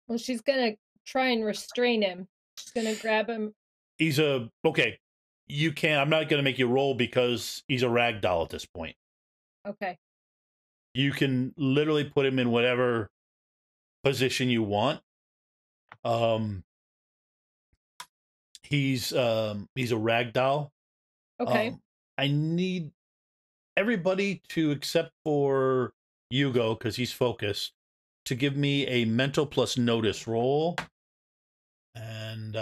[SPEAKER 5] Well, she's gonna try and restrain him. She's gonna grab him.
[SPEAKER 1] He's okay. You can't. I'm not going to make you roll because he's a rag doll at this point.
[SPEAKER 5] Okay.
[SPEAKER 1] You can literally put him in whatever position you want. He's a rag doll.
[SPEAKER 5] Okay.
[SPEAKER 1] I need everybody to, except for Hugo, because he's focused, to give me a mental plus notice roll. And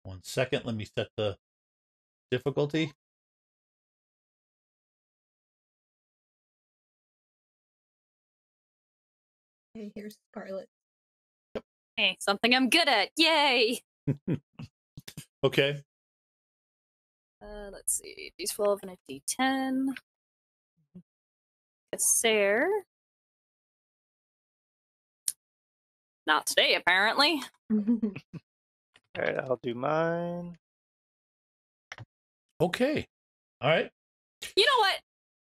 [SPEAKER 1] 1 second, let me set the difficulty.
[SPEAKER 5] Okay, here's Scarlet.
[SPEAKER 6] Hey, something I'm good at. Yay!
[SPEAKER 1] Okay.
[SPEAKER 6] Let's see. D12 and a D10. Casser. Not today, apparently.
[SPEAKER 3] All right, I'll do mine.
[SPEAKER 1] Okay. All right.
[SPEAKER 6] You know what?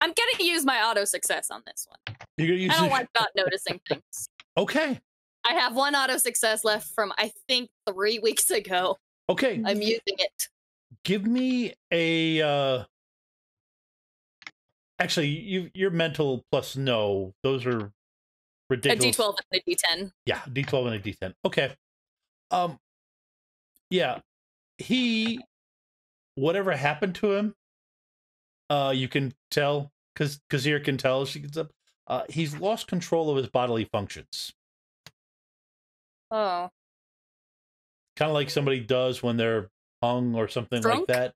[SPEAKER 6] I'm gonna use my auto success on this one.
[SPEAKER 1] You're gonna use
[SPEAKER 6] I don't
[SPEAKER 1] the-
[SPEAKER 6] like not noticing things.
[SPEAKER 1] Okay.
[SPEAKER 6] I have one auto success left from, I think, 3 weeks ago.
[SPEAKER 1] Okay.
[SPEAKER 6] I'm using it.
[SPEAKER 1] Give me a actually your mental plus no, those are
[SPEAKER 6] A
[SPEAKER 1] ridiculous.
[SPEAKER 6] D12 and a D10.
[SPEAKER 1] Yeah, D12 and a D10. Okay. Yeah. He whatever happened to him, you can tell because Kazir can tell as she gets up. He's lost control of his bodily functions.
[SPEAKER 6] Oh.
[SPEAKER 1] Kind of like somebody does when they're hung or something
[SPEAKER 6] Drunk?
[SPEAKER 1] like that.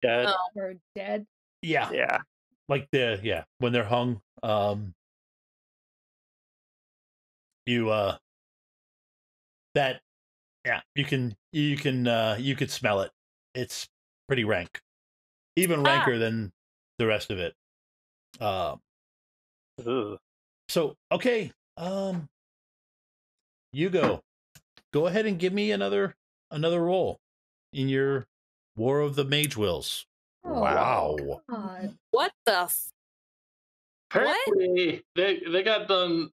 [SPEAKER 3] Dead.
[SPEAKER 6] Oh.
[SPEAKER 5] We're dead.
[SPEAKER 1] Yeah.
[SPEAKER 3] Yeah.
[SPEAKER 1] Like when they're hung. You that yeah, you could smell it. It's pretty rank. Even ranker than the rest of it.
[SPEAKER 3] Ugh.
[SPEAKER 1] So okay, Hugo, go ahead and give me another roll in your War of the Mage Wills.
[SPEAKER 5] Oh,
[SPEAKER 1] Wow.
[SPEAKER 5] God.
[SPEAKER 6] What the What?
[SPEAKER 4] Apparently, they got done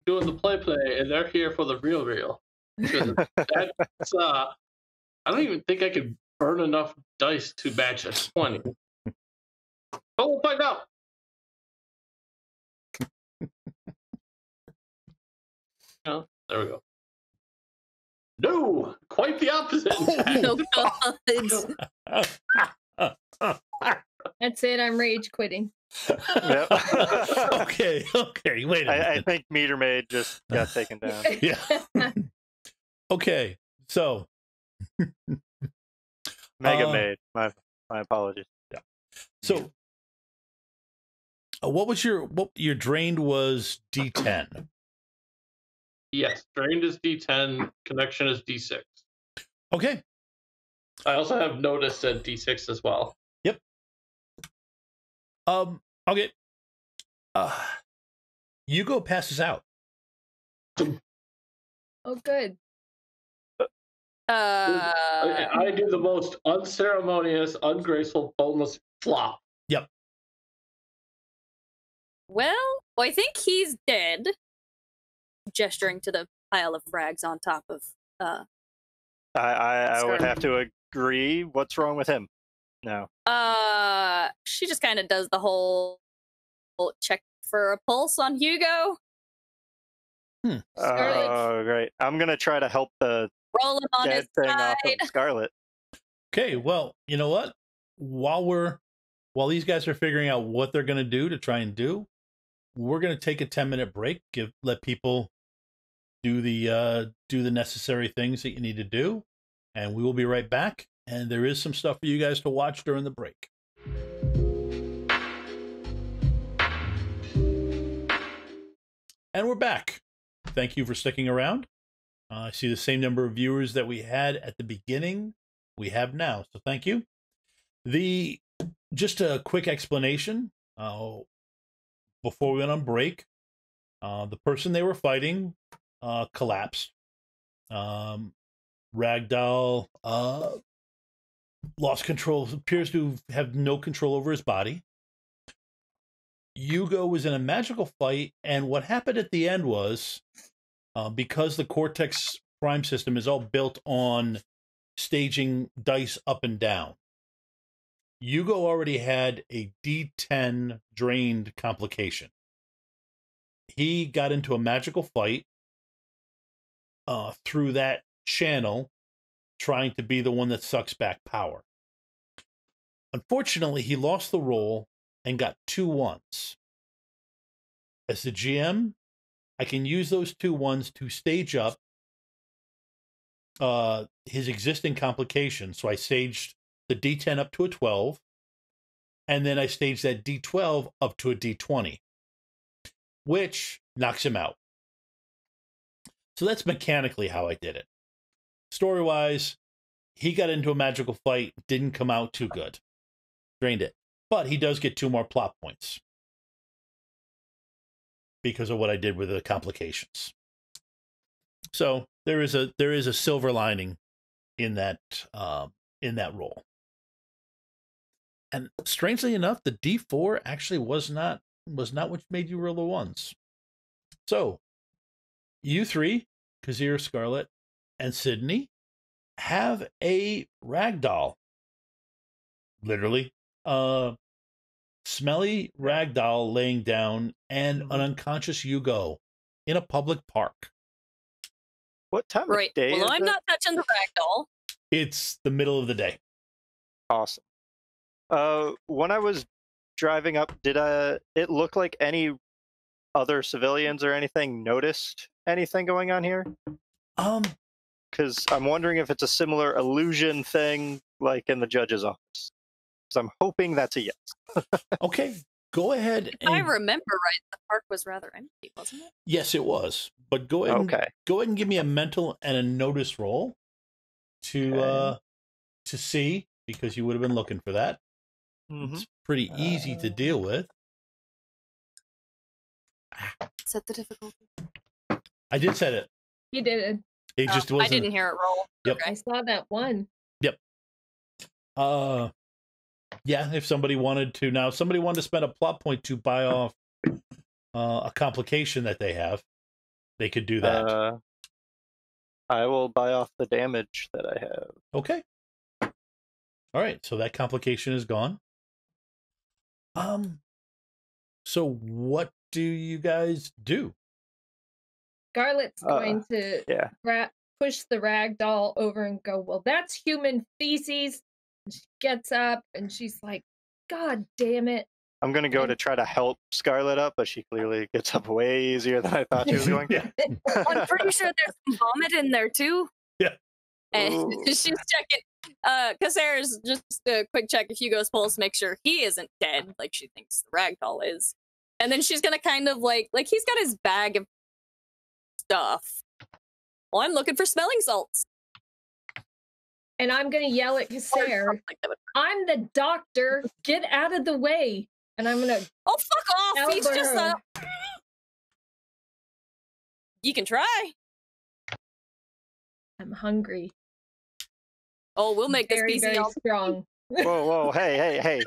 [SPEAKER 4] doing the play, and they're here for the real. 'Cause that's I don't even think I could burn enough dice to match a 20. But we'll find out. Oh, there we go. No, quite the opposite.
[SPEAKER 6] Oh, God.
[SPEAKER 5] That's it. I'm rage quitting.
[SPEAKER 3] Yep.
[SPEAKER 1] okay, wait a minute.
[SPEAKER 3] I think Meter Maid just got taken down.
[SPEAKER 1] Yeah. Okay, so
[SPEAKER 3] Mega Maid. My apologies.
[SPEAKER 1] so what your drained was D10.
[SPEAKER 4] Yes, drained is D10, connection is D6.
[SPEAKER 1] Okay.
[SPEAKER 4] I also have notice at D6 as well.
[SPEAKER 1] Yep. Okay. Hugo passes out.
[SPEAKER 5] Oh, good.
[SPEAKER 4] I do the most unceremonious, ungraceful, boneless flop.
[SPEAKER 1] Yep.
[SPEAKER 6] Well, I think he's dead. Gesturing to the pile of frags on top of
[SPEAKER 3] I would have to agree. What's wrong with him? No.
[SPEAKER 6] She just kind of does the whole check for a pulse on Hugo.
[SPEAKER 5] Scarlet.
[SPEAKER 3] Oh, great. I'm going to try to help the
[SPEAKER 6] Roll him on
[SPEAKER 3] dead
[SPEAKER 6] his
[SPEAKER 3] thing off
[SPEAKER 6] side.
[SPEAKER 3] of Scarlet.
[SPEAKER 1] Okay, well, you know what? While these guys are figuring out what they're going to do to try and do, we're going to take a 10-minute break. Let people do the necessary things that you need to do, and we will be right back. And there is some stuff for you guys to watch during the break. And we're back. Thank you for sticking around. I see the same number of viewers that we had at the beginning we have now, so thank you. Just a quick explanation before we went on break. The person they were fighting collapsed. Ragdoll lost control, appears to have no control over his body. Yugo was in a magical fight, and what happened at the end was, because the Cortex Prime system is all built on staging dice up and down, Yugo already had a D10 drained complication. He got into a magical fight through that channel, trying to be the one that sucks back power. Unfortunately, he lost the roll and got 2 1s. As the GM, I can use those 2 1s to stage up his existing complication. So I staged the D10 up to a 12, and then I staged that D12 up to a D20, which knocks him out. So that's mechanically how I did it. Story-wise, he got into a magical fight, didn't come out too good. Drained it. But he does get 2 more plot points because of what I did with the complications. So there is a silver lining in that role. And strangely enough, the D4 actually was not what made you roll the 1s. So you 3, Kazir, Scarlet, and Sidney, have a ragdoll. Literally. Smelly ragdoll laying down and an unconscious Yugo in a public park.
[SPEAKER 3] What time of day
[SPEAKER 6] Well,
[SPEAKER 3] is
[SPEAKER 6] I'm
[SPEAKER 3] it?
[SPEAKER 6] not touching the ragdoll.
[SPEAKER 1] It's the middle of the day.
[SPEAKER 3] Awesome. When I was driving up, did it look like any other civilians or anything noticed anything going on here? Because I'm wondering if it's a similar illusion thing like in the judge's office. Because I'm hoping that's a yes.
[SPEAKER 1] Okay, go ahead.
[SPEAKER 6] If I remember right, the park was rather empty, wasn't it?
[SPEAKER 1] Yes, it was. But go ahead. Go ahead and give me a mental and a notice roll to see, because you would have been looking for that.
[SPEAKER 3] Mm-hmm.
[SPEAKER 1] It's pretty easy to deal with.
[SPEAKER 6] Set the difficulty.
[SPEAKER 1] I did set it.
[SPEAKER 5] You did.
[SPEAKER 1] It just wasn't.
[SPEAKER 6] I didn't hear it roll.
[SPEAKER 1] Yep.
[SPEAKER 5] I saw that one.
[SPEAKER 1] Yep. Yeah, if somebody wanted to spend a plot point to buy off a complication that they have, they could do that.
[SPEAKER 3] I will buy off the damage that I have.
[SPEAKER 1] Okay. All right, so that complication is gone. So what do you guys do?
[SPEAKER 5] Scarlett's going to push the rag doll over and go, well, that's human feces. And she gets up and she's like, God damn it.
[SPEAKER 3] I'm going to go to try to help Scarlet up, but she clearly gets up way easier than I thought she was going to.
[SPEAKER 6] I'm pretty sure there's some vomit in there, too.
[SPEAKER 1] Yeah.
[SPEAKER 6] And she's checking. Kasser's just a quick check of Hugo's pulse, make sure he isn't dead, like she thinks the ragdoll is. And then she's going to kind of like he's got his bag of stuff. Well, I'm looking for smelling salts.
[SPEAKER 5] And I'm going to yell at Kasser, I'm the doctor. Get out of the way. And I'm going to...
[SPEAKER 6] Oh, fuck off. He's just You can try.
[SPEAKER 5] I'm hungry.
[SPEAKER 6] Oh, we'll make
[SPEAKER 5] very,
[SPEAKER 6] this
[SPEAKER 5] very
[SPEAKER 6] easy.
[SPEAKER 5] Strong.
[SPEAKER 3] Whoa, hey.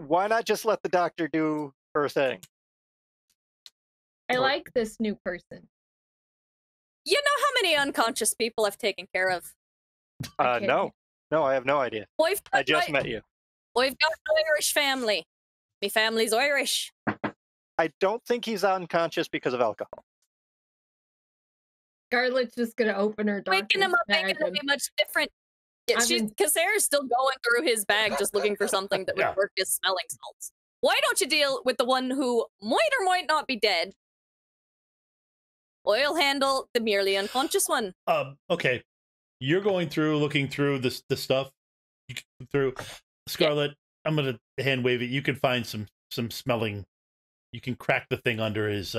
[SPEAKER 3] Why not just let the doctor do her thing?
[SPEAKER 5] I like this new person.
[SPEAKER 6] You know how many unconscious people I've taken care of?
[SPEAKER 3] No, I have no idea. I just met you.
[SPEAKER 6] We've got an Irish family. Me family's Irish.
[SPEAKER 3] I don't think he's unconscious because of alcohol.
[SPEAKER 5] Scarlett's just gonna open her door.
[SPEAKER 6] Waking him up ain't gonna be much different. Yeah, Kasser's still going through his bag just looking for something that would work as smelling salts. Why don't you deal with the one who might or might not be dead? I'll handle the merely unconscious one.
[SPEAKER 1] Okay. You're going through, looking through the stuff. You can through Scarlet. I'm gonna hand wave it. You can find some smelling You can crack the thing under his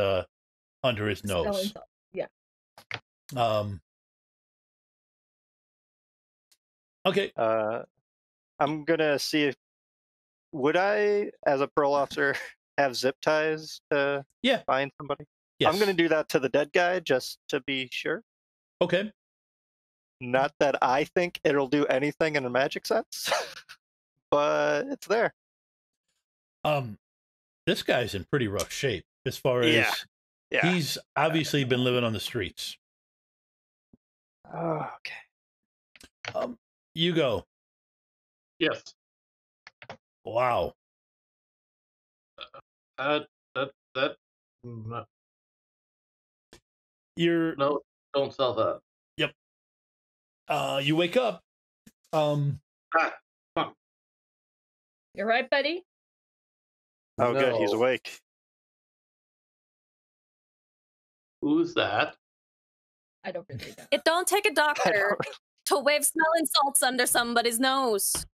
[SPEAKER 1] nose.
[SPEAKER 5] Yeah.
[SPEAKER 1] Okay.
[SPEAKER 3] I'm gonna see if would I, as a parole officer, have zip ties to find somebody.
[SPEAKER 1] Yes.
[SPEAKER 3] I'm gonna do that to the dead guy just to be sure.
[SPEAKER 1] Okay.
[SPEAKER 3] Not that I think it'll do anything in a magic sense, but it's there.
[SPEAKER 1] This guy's in pretty rough shape as far as he's obviously been living on the streets.
[SPEAKER 3] Oh, okay.
[SPEAKER 1] You go.
[SPEAKER 4] Yes.
[SPEAKER 1] Wow. You're
[SPEAKER 4] no, don't sell that.
[SPEAKER 1] Yep. You wake up.
[SPEAKER 5] You're right, buddy.
[SPEAKER 3] Oh, good. He's awake.
[SPEAKER 4] Who's that?
[SPEAKER 5] I don't really know.
[SPEAKER 6] It don't take a doctor to wave smelling salts under somebody's nose.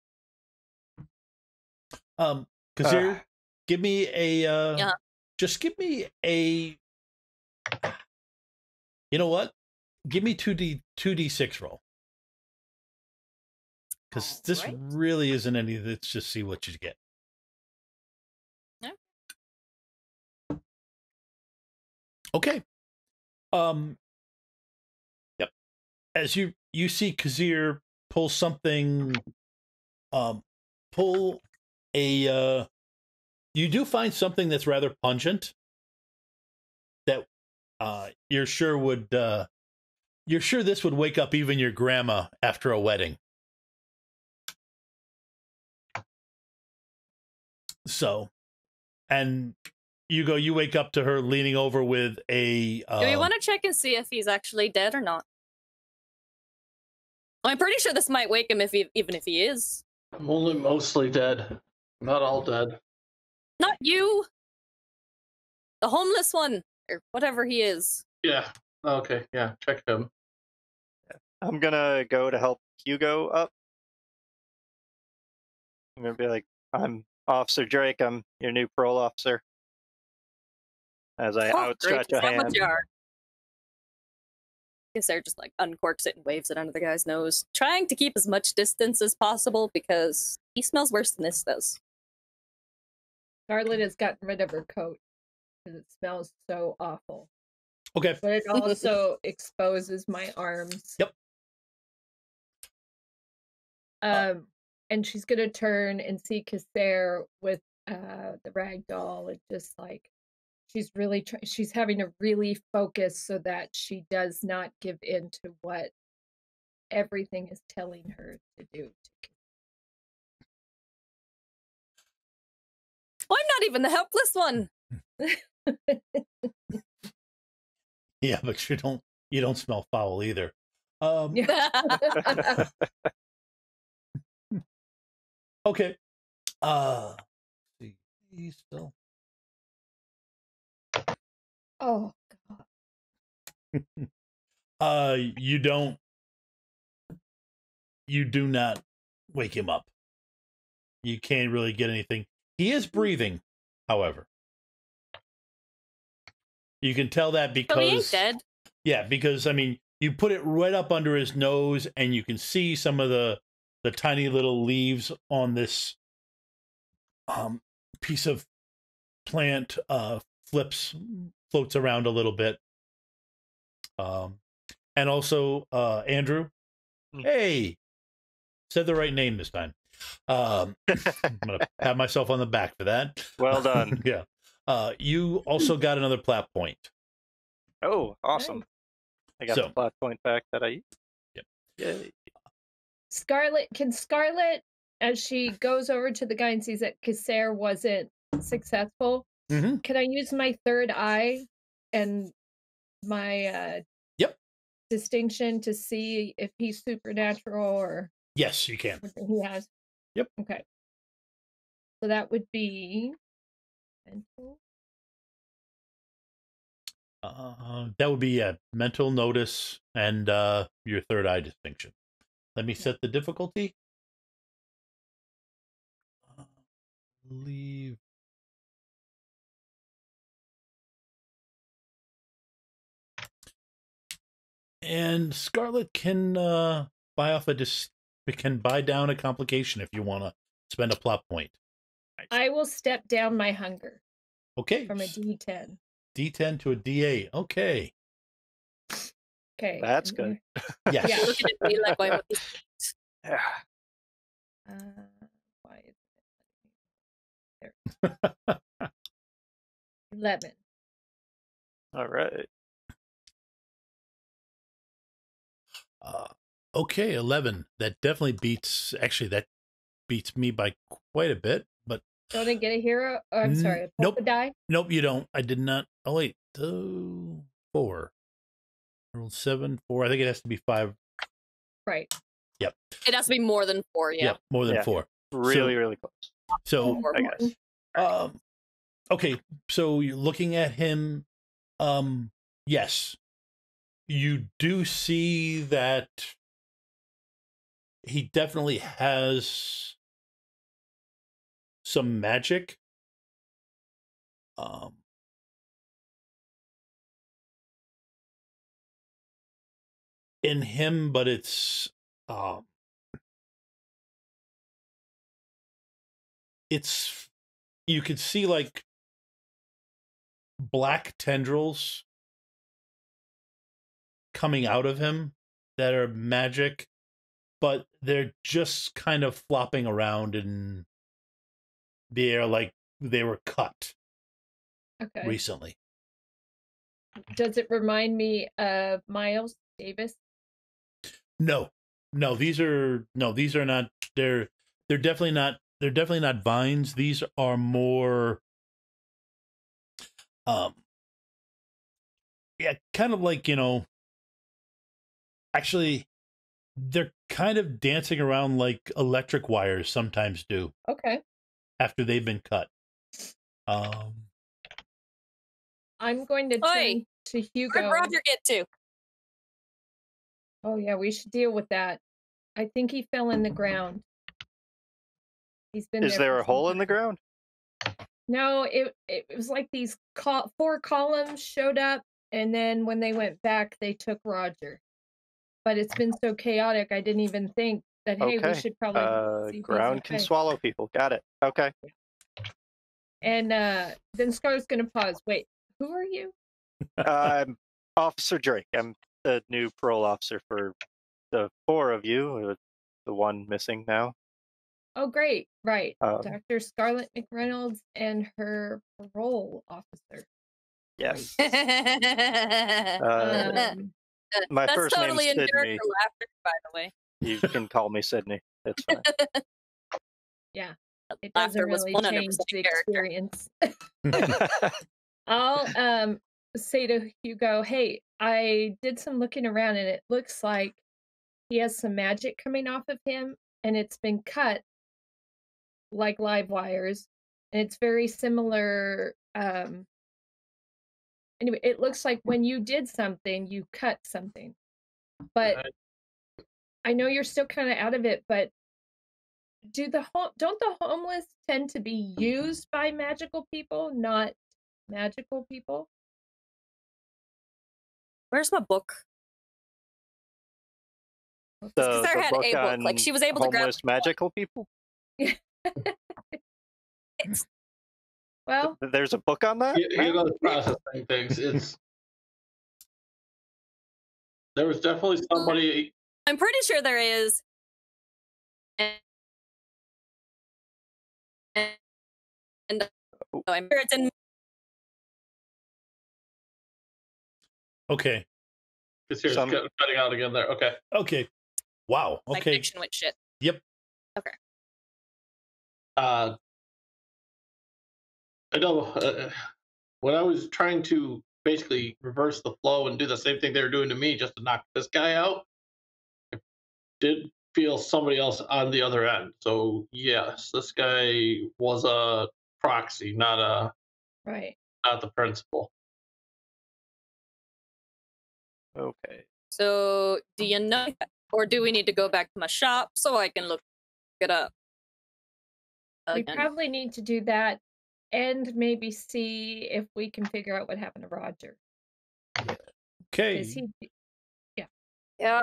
[SPEAKER 1] Kazir, give me a just give me a you know what? Give me 2d6 roll. Because this really isn't any. Let's just see what you get.
[SPEAKER 6] Yeah.
[SPEAKER 1] Okay. Yep. As you see Kazir pull something, pull a. You do find something that's rather pungent. That you're sure would. You're sure this would wake up even your grandma after a wedding. So, and you wake up to her leaning over with a.
[SPEAKER 6] Do we want to check and see if he's actually dead or not? I'm pretty sure this might wake him even if he is.
[SPEAKER 4] I'm only mostly dead. Not all dead.
[SPEAKER 6] Not you! The homeless one! Or whatever he is.
[SPEAKER 4] Yeah. Okay, yeah, check him.
[SPEAKER 3] I'm gonna go to help Hugo up. I'm gonna be like, I'm Officer Drake, I'm your new parole officer. As I outstretch a hand.
[SPEAKER 6] Guess they're just like uncorks it and waves it under the guy's nose, trying to keep as much distance as possible because he smells worse than this does.
[SPEAKER 5] Scarlet has gotten rid of her coat because it smells so awful.
[SPEAKER 1] Okay.
[SPEAKER 5] But it also exposes my arms.
[SPEAKER 1] Yep.
[SPEAKER 5] And she's gonna turn and see Kasser with the rag doll, and just like she's really she's having to really focus so that she does not give in to what everything is telling her to do.
[SPEAKER 6] I'm not even the helpless one.
[SPEAKER 1] Yeah, but you don't smell foul either. Okay. See, he's still.
[SPEAKER 5] Oh God.
[SPEAKER 1] You do not wake him up. You can't really get anything. He is breathing, however. You can tell that because
[SPEAKER 6] he ain't dead.
[SPEAKER 1] Yeah, because I mean, you put it right up under his nose, and you can see some of the tiny little leaves on this piece of plant floats around a little bit. And also Andrew, hey, said the right name this time. I'm gonna pat myself on the back for that.
[SPEAKER 3] Well done.
[SPEAKER 1] Yeah. You also got another plat point.
[SPEAKER 3] Oh, awesome. I got the plat point back that I used.
[SPEAKER 1] Yep.
[SPEAKER 3] Yay.
[SPEAKER 5] Scarlet, as she goes over to the guy and sees that Kasser wasn't successful, can I use my third eye and my distinction to see if he's supernatural or...
[SPEAKER 1] Yes, you can.
[SPEAKER 5] He has?
[SPEAKER 1] Yep.
[SPEAKER 5] Okay. So that would be... mental?
[SPEAKER 1] That would be a mental notice and your third eye distinction. Let me set the difficulty. Leave. And Scarlet can can buy down a complication if you want to spend a plot point.
[SPEAKER 5] I will step down my hunger
[SPEAKER 1] Okay.
[SPEAKER 5] from a D10.
[SPEAKER 1] D10 to a D8. Okay.
[SPEAKER 5] Okay.
[SPEAKER 3] That's good.
[SPEAKER 1] Yes.
[SPEAKER 5] Yeah.
[SPEAKER 6] Looking at me like, why would this-
[SPEAKER 3] Yeah.
[SPEAKER 5] Why is it there? 11.
[SPEAKER 3] All right.
[SPEAKER 1] Okay, 11. That definitely beats. Actually, that beats me by quite a bit. But
[SPEAKER 5] Don't I get a hero? Oh, I'm sorry. A
[SPEAKER 1] nope.
[SPEAKER 5] polka die?
[SPEAKER 1] Nope, you don't. I did not. Oh wait, 4. I rolled 7, 4. I think it has to be 5.
[SPEAKER 5] Right.
[SPEAKER 1] Yep.
[SPEAKER 6] It has to be more than 4, yeah.
[SPEAKER 1] Yep, more than
[SPEAKER 3] Yeah.
[SPEAKER 1] 4.
[SPEAKER 3] Really, really close.
[SPEAKER 1] So,
[SPEAKER 6] Or
[SPEAKER 3] I
[SPEAKER 6] more.
[SPEAKER 3] guess.
[SPEAKER 1] okay. So you're looking at him. Yes, you do see that he definitely has some magic. In him, but it's you could see like black tendrils coming out of him that are magic, but they're just kind of flopping around in the air like they were cut
[SPEAKER 5] Okay.
[SPEAKER 1] recently.
[SPEAKER 5] Does it remind me of Miles Davis?
[SPEAKER 1] No, these are not. They're definitely not. They're definitely not vines. These are more, yeah, kind of like, actually, they're kind of dancing around like electric wires sometimes do
[SPEAKER 5] Okay.
[SPEAKER 1] after they've been cut.
[SPEAKER 5] I'm going to
[SPEAKER 6] Oi!
[SPEAKER 5] turn to Hugo.
[SPEAKER 6] Where'd Roger get to?
[SPEAKER 5] Oh, yeah, we should deal with that. I think he fell in the ground. He's been
[SPEAKER 3] Is
[SPEAKER 5] there
[SPEAKER 3] there
[SPEAKER 5] for
[SPEAKER 3] a hole
[SPEAKER 5] some
[SPEAKER 3] in the
[SPEAKER 5] time.
[SPEAKER 3] ground?
[SPEAKER 5] No, it was like these 4 columns showed up, and then when they went back, they took Roger. But it's been so chaotic, I didn't even think that, hey, we
[SPEAKER 3] Okay.
[SPEAKER 5] should probably see if
[SPEAKER 3] Ground
[SPEAKER 5] he's
[SPEAKER 3] can
[SPEAKER 5] okay.
[SPEAKER 3] swallow people. Got it. Okay.
[SPEAKER 5] And then Scar's going to pause. Wait, who are you?
[SPEAKER 3] I'm Officer Drake. I'm the new parole officer for the 4 of you, or the one missing now.
[SPEAKER 5] Oh, great. Right.
[SPEAKER 3] Um,
[SPEAKER 5] Dr. Scarlett McReynolds and her parole officer.
[SPEAKER 3] Yes.
[SPEAKER 6] That's
[SPEAKER 3] My first
[SPEAKER 6] totally
[SPEAKER 3] name's
[SPEAKER 6] in
[SPEAKER 3] Sidney.
[SPEAKER 6] character laughter, by the way.
[SPEAKER 3] You can call me Sidney. It's fine.
[SPEAKER 5] Yeah. It
[SPEAKER 6] Laughter
[SPEAKER 5] doesn't
[SPEAKER 6] was
[SPEAKER 5] really
[SPEAKER 6] 100%
[SPEAKER 5] change the
[SPEAKER 6] character.
[SPEAKER 5] experience. I'll say to Hugo, hey, I did some looking around and it looks like he has some magic coming off of him and it's been cut like live wires. And it's very similar. Anyway, it looks like when you did something, you cut something. But I know you're still kind of out of it, but don't the homeless tend to be used by magical people, not magical people?
[SPEAKER 6] Where's my book?
[SPEAKER 3] The
[SPEAKER 6] Sarah had
[SPEAKER 3] book
[SPEAKER 6] a book.
[SPEAKER 3] on
[SPEAKER 6] Like, she was able to grab
[SPEAKER 3] homeless magical people.
[SPEAKER 5] Well,
[SPEAKER 3] There's a book on that.
[SPEAKER 4] You know, the processing things. There was definitely somebody.
[SPEAKER 6] I'm pretty sure there is. And I'm sure it's in
[SPEAKER 1] Okay.
[SPEAKER 4] It's here,
[SPEAKER 3] Some-
[SPEAKER 4] it's cutting out again there. Okay.
[SPEAKER 1] Okay. Wow.
[SPEAKER 6] my
[SPEAKER 1] Okay.
[SPEAKER 6] connection with shit.
[SPEAKER 1] Yep.
[SPEAKER 4] I know when I was trying to basically reverse the flow and do the same thing they were doing to me just to knock this guy out, I did feel somebody else on the other end. So yes, this guy was a proxy, not
[SPEAKER 5] right.
[SPEAKER 4] the principal.
[SPEAKER 3] Okay.
[SPEAKER 6] So, do you know, or do we need to go back to my shop so I can look it up?
[SPEAKER 5] We
[SPEAKER 6] Again.
[SPEAKER 5] probably need to do that and maybe see if we can figure out what happened to Roger.
[SPEAKER 1] Okay.
[SPEAKER 5] Is he? Yeah.
[SPEAKER 6] Yeah.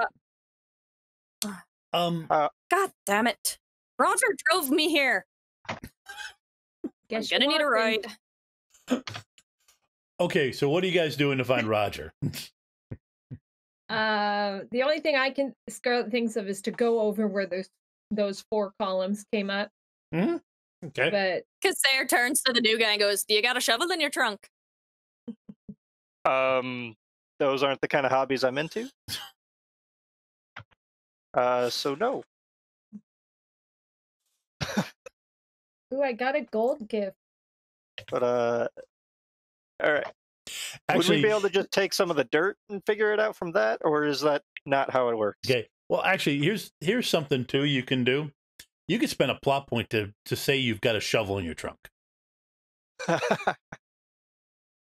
[SPEAKER 6] God damn it. Roger drove me here.
[SPEAKER 5] Guess
[SPEAKER 6] I'm gonna need a ride.
[SPEAKER 1] Okay, so what are you guys doing to find Roger?
[SPEAKER 5] The only thing Scarlet thinks of is to go over where those 4 columns came up.
[SPEAKER 1] Mm-hmm. Okay.
[SPEAKER 5] But
[SPEAKER 6] Cassair turns to the new guy and goes, "Do you got a shovel in your trunk?"
[SPEAKER 3] Those aren't the kind of hobbies I'm into. So no.
[SPEAKER 5] ooh, I got a gold gift.
[SPEAKER 3] But all right. Would
[SPEAKER 1] Actually,
[SPEAKER 3] we be able to just take some of the dirt and figure it out from that, or is that not how it works?
[SPEAKER 1] okay. Well, actually, here's something too you can do. You could spend a plot point to say you've got a shovel in your trunk.
[SPEAKER 3] All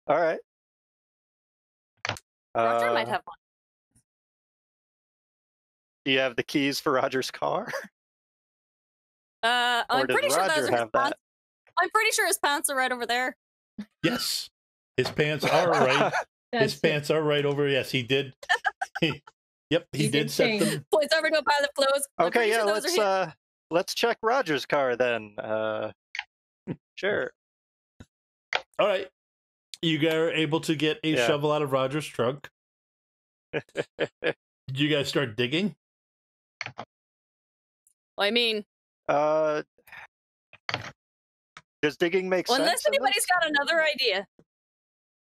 [SPEAKER 3] right.
[SPEAKER 6] Roger might have one.
[SPEAKER 3] Do you have the keys for Roger's car?
[SPEAKER 6] I'm
[SPEAKER 3] does
[SPEAKER 6] pretty sure
[SPEAKER 3] Roger
[SPEAKER 6] those are his
[SPEAKER 3] have that?
[SPEAKER 6] pants. I'm pretty sure his pants are right over there.
[SPEAKER 1] Yes, his pants are right. His
[SPEAKER 5] That's it.
[SPEAKER 1] pants are right over. Yes, he did. Yep, he
[SPEAKER 5] He
[SPEAKER 1] did
[SPEAKER 5] did
[SPEAKER 1] set
[SPEAKER 5] change.
[SPEAKER 1] them.
[SPEAKER 6] Points over to a pile of clothes. I'm
[SPEAKER 3] Okay,
[SPEAKER 6] pretty
[SPEAKER 3] yeah,
[SPEAKER 6] sure those are his.
[SPEAKER 3] let's check Roger's car then. Sure.
[SPEAKER 1] All right, you guys are able to get a
[SPEAKER 3] Yeah.
[SPEAKER 1] shovel out of Roger's trunk. You guys start digging.
[SPEAKER 6] I mean,
[SPEAKER 3] Does digging make sense?
[SPEAKER 6] unless
[SPEAKER 3] in
[SPEAKER 6] anybody's
[SPEAKER 3] this?
[SPEAKER 6] got another idea.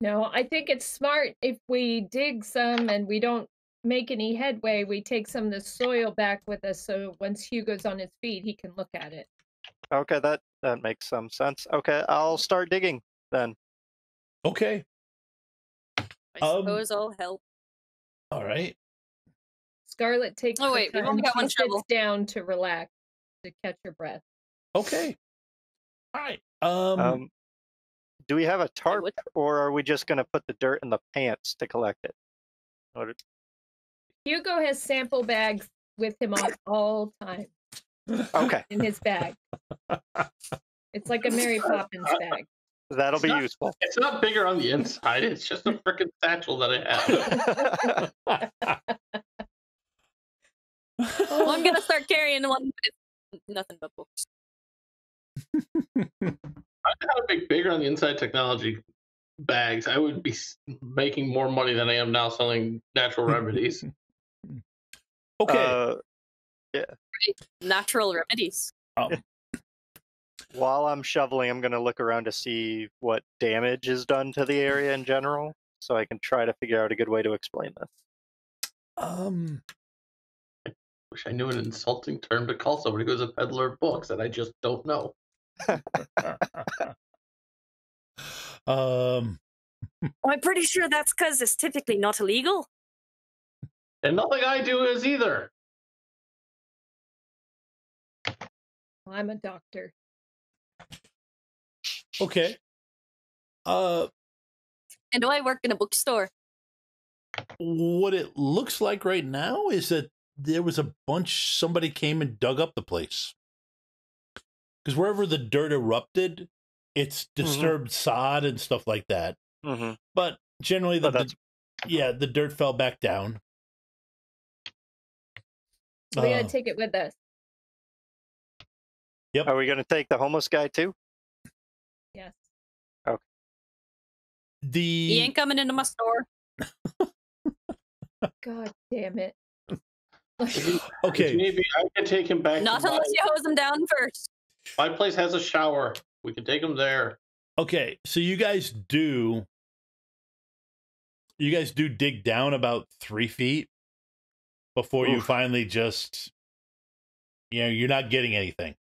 [SPEAKER 5] No, I think it's smart if we dig some and we don't make any headway, we take some of the soil back with us so once Hugo's on his feet, he can look at it.
[SPEAKER 3] Okay, that makes some sense. Okay, I'll start digging then.
[SPEAKER 1] Okay.
[SPEAKER 6] I suppose I'll help.
[SPEAKER 1] All right.
[SPEAKER 5] Scarlet takes
[SPEAKER 6] Oh, wait,
[SPEAKER 5] the
[SPEAKER 6] we've only
[SPEAKER 5] time.
[SPEAKER 6] got one
[SPEAKER 5] She sits
[SPEAKER 6] shovel.
[SPEAKER 5] down to relax, to catch her breath.
[SPEAKER 1] Okay. All right.
[SPEAKER 3] Do we have a tarp,
[SPEAKER 6] would-
[SPEAKER 3] or are we just going to put the dirt in the pants to collect it?
[SPEAKER 5] Hugo has sample bags with him on all time
[SPEAKER 3] Okay,
[SPEAKER 5] in his bag. It's like a Mary Poppins bag.
[SPEAKER 3] that'll be useful.
[SPEAKER 4] It's not bigger on the inside. It's just a freaking satchel that I have.
[SPEAKER 6] Well, I'm gonna start carrying one with nothing but books.
[SPEAKER 4] I had a big bigger on the inside technology bags. I would be making more money than I am now selling natural remedies.
[SPEAKER 1] Okay.
[SPEAKER 6] Natural remedies.
[SPEAKER 3] While I'm shoveling, I'm going to look around to see what damage is done to the area in general, so I can try to figure out a good way to explain this.
[SPEAKER 4] Wish I knew an insulting term to call somebody who's a peddler of books that I just don't know.
[SPEAKER 6] I'm pretty sure that's because it's typically not illegal.
[SPEAKER 4] And nothing I do is either.
[SPEAKER 5] I'm a doctor.
[SPEAKER 1] Okay.
[SPEAKER 6] And I work in a bookstore.
[SPEAKER 1] What it looks like right now is that there was a bunch, somebody came and dug up the place. Because wherever the dirt erupted, it's disturbed sod and stuff like that.
[SPEAKER 3] Mm-hmm.
[SPEAKER 1] But generally, the dirt fell back down.
[SPEAKER 5] We gotta take it with us.
[SPEAKER 1] Yep.
[SPEAKER 3] Are we going to take the homeless guy too?
[SPEAKER 5] Yes.
[SPEAKER 3] Okay.
[SPEAKER 6] He ain't coming into my store.
[SPEAKER 5] God damn it.
[SPEAKER 1] Okay.
[SPEAKER 4] Maybe I can take him back.
[SPEAKER 6] Not
[SPEAKER 4] to
[SPEAKER 6] unless you hose him down first.
[SPEAKER 4] my place has a shower. We can take him there.
[SPEAKER 1] Okay, so you guys do dig down about 3 feet before you finally just, you're not getting anything.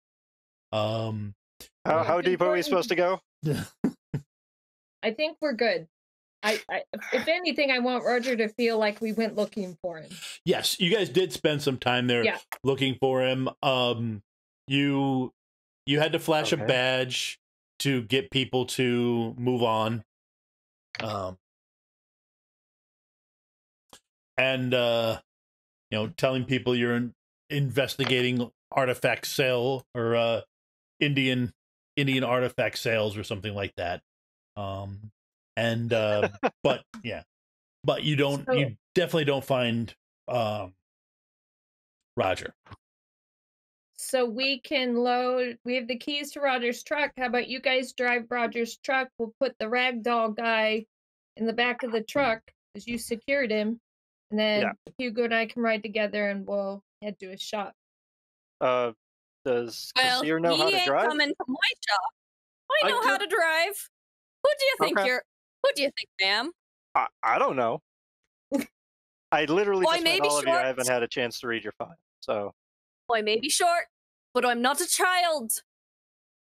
[SPEAKER 3] How deep are we supposed to go?
[SPEAKER 5] I think we're good. I if anything, I want Roger to feel like we went looking for him.
[SPEAKER 1] Yes, you guys did spend some time there looking for him. You had to flash a badge to get people to move on. And telling people you're investigating artifact sale or Indian artifact sales or something like that. But you don't, you definitely don't find Roger.
[SPEAKER 5] So we can load. We have the keys to Roger's truck. How about you guys drive Roger's truck? We'll put the ragdoll guy in the back of the truck because you secured him, and then Hugo and I can ride together, and we'll head to his shop.
[SPEAKER 3] Does
[SPEAKER 6] Well,
[SPEAKER 3] Kassir know how
[SPEAKER 6] he
[SPEAKER 3] to
[SPEAKER 6] ain't
[SPEAKER 3] drive?
[SPEAKER 6] coming to my shop. I know how to drive. Who do you think
[SPEAKER 3] Okay.
[SPEAKER 6] you're? Who do you think, ma'am?
[SPEAKER 3] I don't know. I literally
[SPEAKER 6] Boy,
[SPEAKER 3] just met
[SPEAKER 6] maybe
[SPEAKER 3] all of you. I
[SPEAKER 6] short.
[SPEAKER 3] haven't had a chance to read your file. So
[SPEAKER 6] I may be short, but I'm not a child.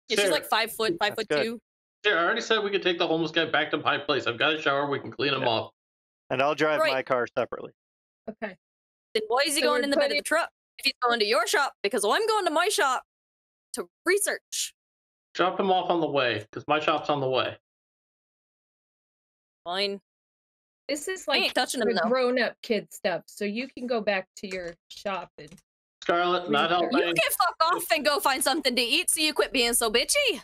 [SPEAKER 6] Yeah, she's
[SPEAKER 4] Sure.
[SPEAKER 6] like 5 foot,
[SPEAKER 3] That's
[SPEAKER 6] 5'2".
[SPEAKER 3] good.
[SPEAKER 4] Sure, I already said we could take the homeless guy back to my place. I've got a shower. We can clean him off.
[SPEAKER 3] and I'll drive
[SPEAKER 6] Right.
[SPEAKER 3] my car separately.
[SPEAKER 5] Okay.
[SPEAKER 6] Then why is he
[SPEAKER 5] So
[SPEAKER 6] going
[SPEAKER 5] we're
[SPEAKER 6] in the bed of
[SPEAKER 5] putting-
[SPEAKER 6] the truck if he's going to your shop? Because I'm going to my shop to research.
[SPEAKER 4] Drop him off on the way, because my shop's on the way.
[SPEAKER 6] Fine.
[SPEAKER 5] This is
[SPEAKER 6] I
[SPEAKER 5] like
[SPEAKER 6] ain't touching him,
[SPEAKER 5] the
[SPEAKER 6] though.
[SPEAKER 5] grown-up kid stuff. So you can go back to your shop and
[SPEAKER 4] Scarlet, not
[SPEAKER 5] Research.
[SPEAKER 6] You
[SPEAKER 4] helping.
[SPEAKER 6] can fuck off and go find something to eat so you quit being so bitchy.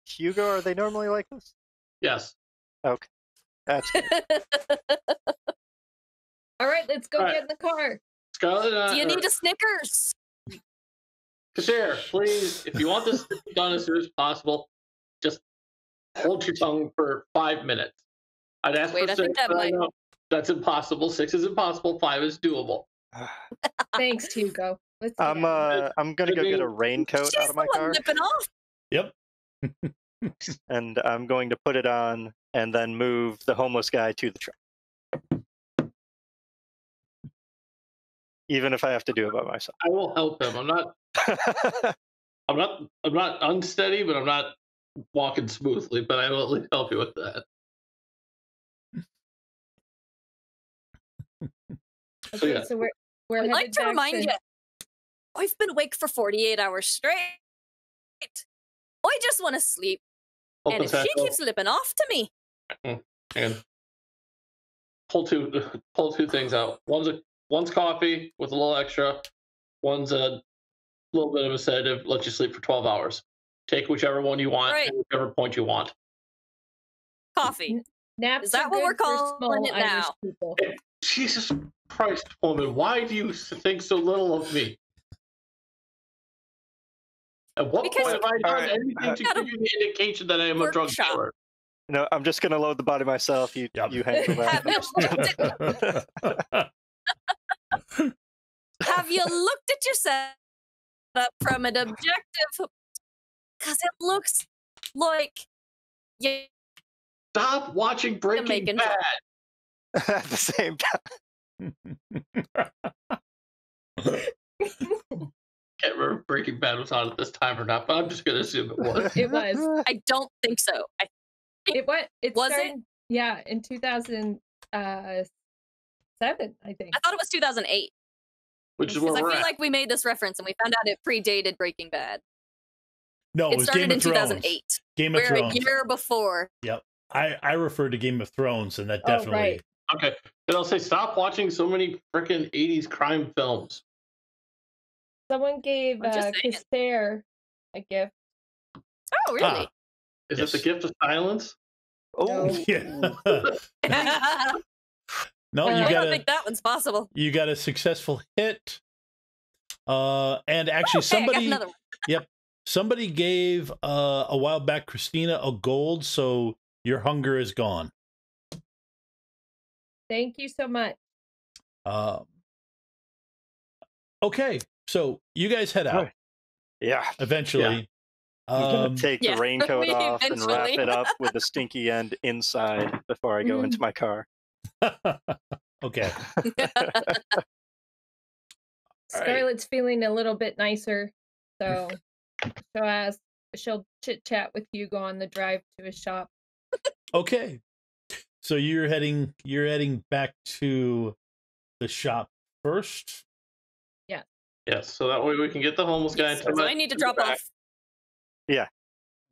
[SPEAKER 3] Hugo, are they normally like this?
[SPEAKER 4] Yes.
[SPEAKER 3] Okay. That's good.
[SPEAKER 5] all right. Let's go
[SPEAKER 4] All right.
[SPEAKER 5] get in the car.
[SPEAKER 4] Scarlet,
[SPEAKER 6] Do you need a Snickers?
[SPEAKER 4] Kassir, please, if you want this to be done as soon as possible, just hold your tongue for 5 minutes. I'd ask
[SPEAKER 6] Wait,
[SPEAKER 4] for
[SPEAKER 6] I
[SPEAKER 4] 6,
[SPEAKER 6] think that
[SPEAKER 4] but I
[SPEAKER 6] might-
[SPEAKER 4] know that's impossible. 6 is impossible. 5 is doable.
[SPEAKER 5] Thanks, Hugo. Let's get
[SPEAKER 3] I'm
[SPEAKER 5] out of here.
[SPEAKER 3] I'm gonna go get a raincoat
[SPEAKER 6] She's
[SPEAKER 3] out of my
[SPEAKER 6] the one
[SPEAKER 3] car,
[SPEAKER 6] lipping off.
[SPEAKER 1] Yep.
[SPEAKER 3] and I'm going to put it on, and then move the homeless guy to the truck. Even if I have to do it by myself.
[SPEAKER 4] I will help him. I'm not unsteady, but I'm not walking smoothly, but I will at least help you with that. So
[SPEAKER 5] Okay,
[SPEAKER 4] yeah.
[SPEAKER 5] so we're
[SPEAKER 6] I'd
[SPEAKER 5] headed
[SPEAKER 6] like to
[SPEAKER 5] back
[SPEAKER 6] remind you, I've been awake for 48 hours straight. I just want to sleep. And
[SPEAKER 4] Open
[SPEAKER 6] if she
[SPEAKER 4] satchel
[SPEAKER 6] keeps lipping off to me,
[SPEAKER 4] and pull two things out. One's coffee with a little extra. One's a little bit of a sedative. Let you sleep for 12 hours. Take whichever one you want
[SPEAKER 6] Right.
[SPEAKER 4] at whichever point you want.
[SPEAKER 6] coffee.
[SPEAKER 5] Naps
[SPEAKER 6] Is that
[SPEAKER 5] are
[SPEAKER 6] what we're
[SPEAKER 5] good for
[SPEAKER 6] calling
[SPEAKER 5] small
[SPEAKER 6] it
[SPEAKER 5] Irish
[SPEAKER 6] now?
[SPEAKER 5] people.
[SPEAKER 4] Jesus Christ, woman, why do you think so little of me? At what
[SPEAKER 6] Because
[SPEAKER 4] point have I done
[SPEAKER 3] Alright,
[SPEAKER 4] anything to
[SPEAKER 6] gotta
[SPEAKER 4] give you the indication that I am a drug
[SPEAKER 6] workshop.
[SPEAKER 4] dealer?
[SPEAKER 3] No, I'm just gonna load the body myself. You
[SPEAKER 1] Yep.
[SPEAKER 3] you handle
[SPEAKER 6] Have you,
[SPEAKER 3] that.
[SPEAKER 6] looked at, have you looked at your setup from an objective? Because it looks like you
[SPEAKER 4] Stop watching Breaking
[SPEAKER 6] making
[SPEAKER 4] Bad.
[SPEAKER 3] At the same time.
[SPEAKER 4] Can't remember if Breaking Bad was on at this time or not, but I'm just gonna assume it was.
[SPEAKER 5] It was.
[SPEAKER 6] I don't think so.
[SPEAKER 5] It what? It
[SPEAKER 6] Was it?
[SPEAKER 5] started, yeah, in 2007, I think.
[SPEAKER 6] I thought it was 2008.
[SPEAKER 4] Which is
[SPEAKER 6] Because
[SPEAKER 4] where
[SPEAKER 6] I
[SPEAKER 4] we're
[SPEAKER 6] feel
[SPEAKER 4] at.
[SPEAKER 6] like we made this reference and we found out it predated Breaking Bad.
[SPEAKER 1] No, it
[SPEAKER 6] It
[SPEAKER 1] was
[SPEAKER 6] started
[SPEAKER 1] Game
[SPEAKER 6] in
[SPEAKER 1] of Thrones.
[SPEAKER 6] 2008.
[SPEAKER 1] Game of
[SPEAKER 6] We're a
[SPEAKER 1] Thrones.
[SPEAKER 6] year before.
[SPEAKER 1] Yep. I referred to Game of Thrones, and that
[SPEAKER 5] Oh,
[SPEAKER 1] definitely.
[SPEAKER 5] right.
[SPEAKER 4] Okay, then I'll say stop watching so many freaking 80s crime films.
[SPEAKER 5] Someone gave
[SPEAKER 6] I'm just saying.
[SPEAKER 5] Casper a gift.
[SPEAKER 6] Oh, really?
[SPEAKER 4] Is
[SPEAKER 1] Yes.
[SPEAKER 4] it the gift of silence?
[SPEAKER 3] Oh,
[SPEAKER 1] Yeah. No,
[SPEAKER 5] I
[SPEAKER 1] you
[SPEAKER 6] I don't
[SPEAKER 1] got
[SPEAKER 6] think that one's possible.
[SPEAKER 1] you got a successful hit. And actually,
[SPEAKER 6] Hey, I got
[SPEAKER 1] somebody
[SPEAKER 6] another one.
[SPEAKER 1] somebody gave a while back Christina a gold, so your hunger is gone.
[SPEAKER 5] Thank you so much.
[SPEAKER 1] Okay, so you guys head out
[SPEAKER 3] Right. yeah.
[SPEAKER 1] eventually.
[SPEAKER 3] I'm gonna take
[SPEAKER 6] yeah,
[SPEAKER 3] the raincoat
[SPEAKER 6] we
[SPEAKER 3] off and wrap
[SPEAKER 6] eventually-
[SPEAKER 3] it up with the stinky end inside before I go into my car.
[SPEAKER 1] Okay.
[SPEAKER 5] Scarlett's feeling a little bit nicer, so she'll chit chat with Hugo on the drive to his shop.
[SPEAKER 1] Okay. So you're heading back to the shop first.
[SPEAKER 4] Yes, so that way we can get the homeless guy into
[SPEAKER 6] So I need to drop off.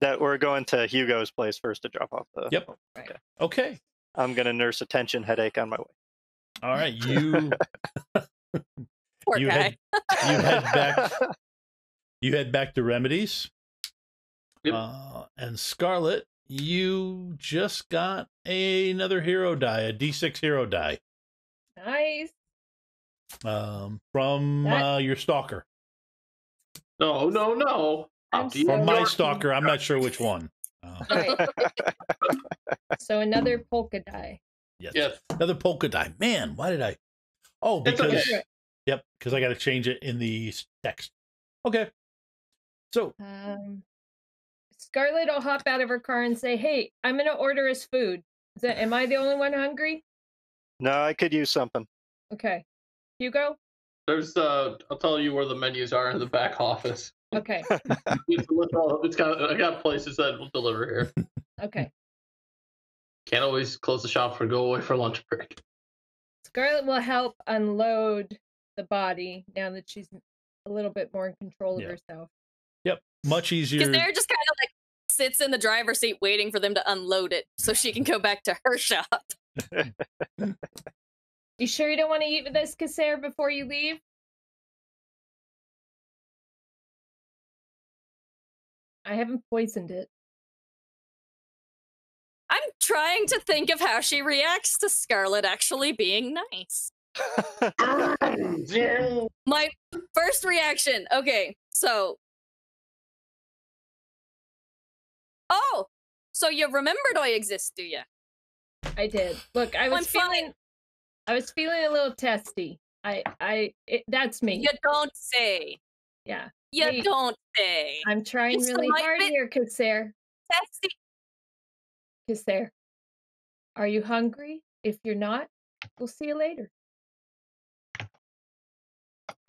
[SPEAKER 3] That we're going to Hugo's place first to drop off the.
[SPEAKER 1] Yep.
[SPEAKER 5] Right.
[SPEAKER 1] Okay.
[SPEAKER 3] I'm gonna nurse a tension headache on my way.
[SPEAKER 1] All right. You
[SPEAKER 6] Poor
[SPEAKER 1] you
[SPEAKER 6] guy.
[SPEAKER 1] you head back to Remedies.
[SPEAKER 4] Yep.
[SPEAKER 1] And Scarlet, you just got another hero die, a D6 hero die.
[SPEAKER 5] Nice.
[SPEAKER 1] From your stalker.
[SPEAKER 4] No.
[SPEAKER 5] I'm
[SPEAKER 1] From my
[SPEAKER 5] so-
[SPEAKER 1] stalker. I'm not sure which one.
[SPEAKER 5] Right. So another polka die.
[SPEAKER 4] Yes.
[SPEAKER 1] Another polka die. Man, why did I? Oh,
[SPEAKER 4] It's
[SPEAKER 1] because
[SPEAKER 4] okay.
[SPEAKER 1] yep, because I got to change it in the text. Okay. So
[SPEAKER 5] Scarlett will hop out of her car and say, "Hey, I'm gonna order us food. Am I the only one hungry?"
[SPEAKER 3] No, I could use something.
[SPEAKER 5] Okay. Hugo?
[SPEAKER 4] There's I'll tell you where the menus are in the back office.
[SPEAKER 5] Okay.
[SPEAKER 4] I got places that will deliver here.
[SPEAKER 5] Okay.
[SPEAKER 4] Can't always close the shop or go away for lunch break.
[SPEAKER 5] Scarlett will help unload the body now that she's a little bit more in control of herself.
[SPEAKER 1] Yep, much easier.
[SPEAKER 6] Because they're just kind of like sits in the driver's seat waiting for them to unload it so she can go back to her shop.
[SPEAKER 5] You sure you don't want to eat with us, Kasser, before you leave? I haven't poisoned it.
[SPEAKER 6] I'm trying to think of how she reacts to Scarlett actually being nice. My first reaction, okay, so. Oh, so you remembered I exist, do you?
[SPEAKER 5] I did. Look, I was
[SPEAKER 6] I'm fine.
[SPEAKER 5] feeling a little testy. That's me.
[SPEAKER 6] You don't say.
[SPEAKER 5] Yeah.
[SPEAKER 6] You
[SPEAKER 5] Hey,
[SPEAKER 6] don't say.
[SPEAKER 5] I'm trying
[SPEAKER 6] It's
[SPEAKER 5] really
[SPEAKER 6] my
[SPEAKER 5] hard
[SPEAKER 6] bit-
[SPEAKER 5] here, Kasser.
[SPEAKER 6] Testy.
[SPEAKER 5] Kasser. Are you hungry? If you're not, we'll see you later.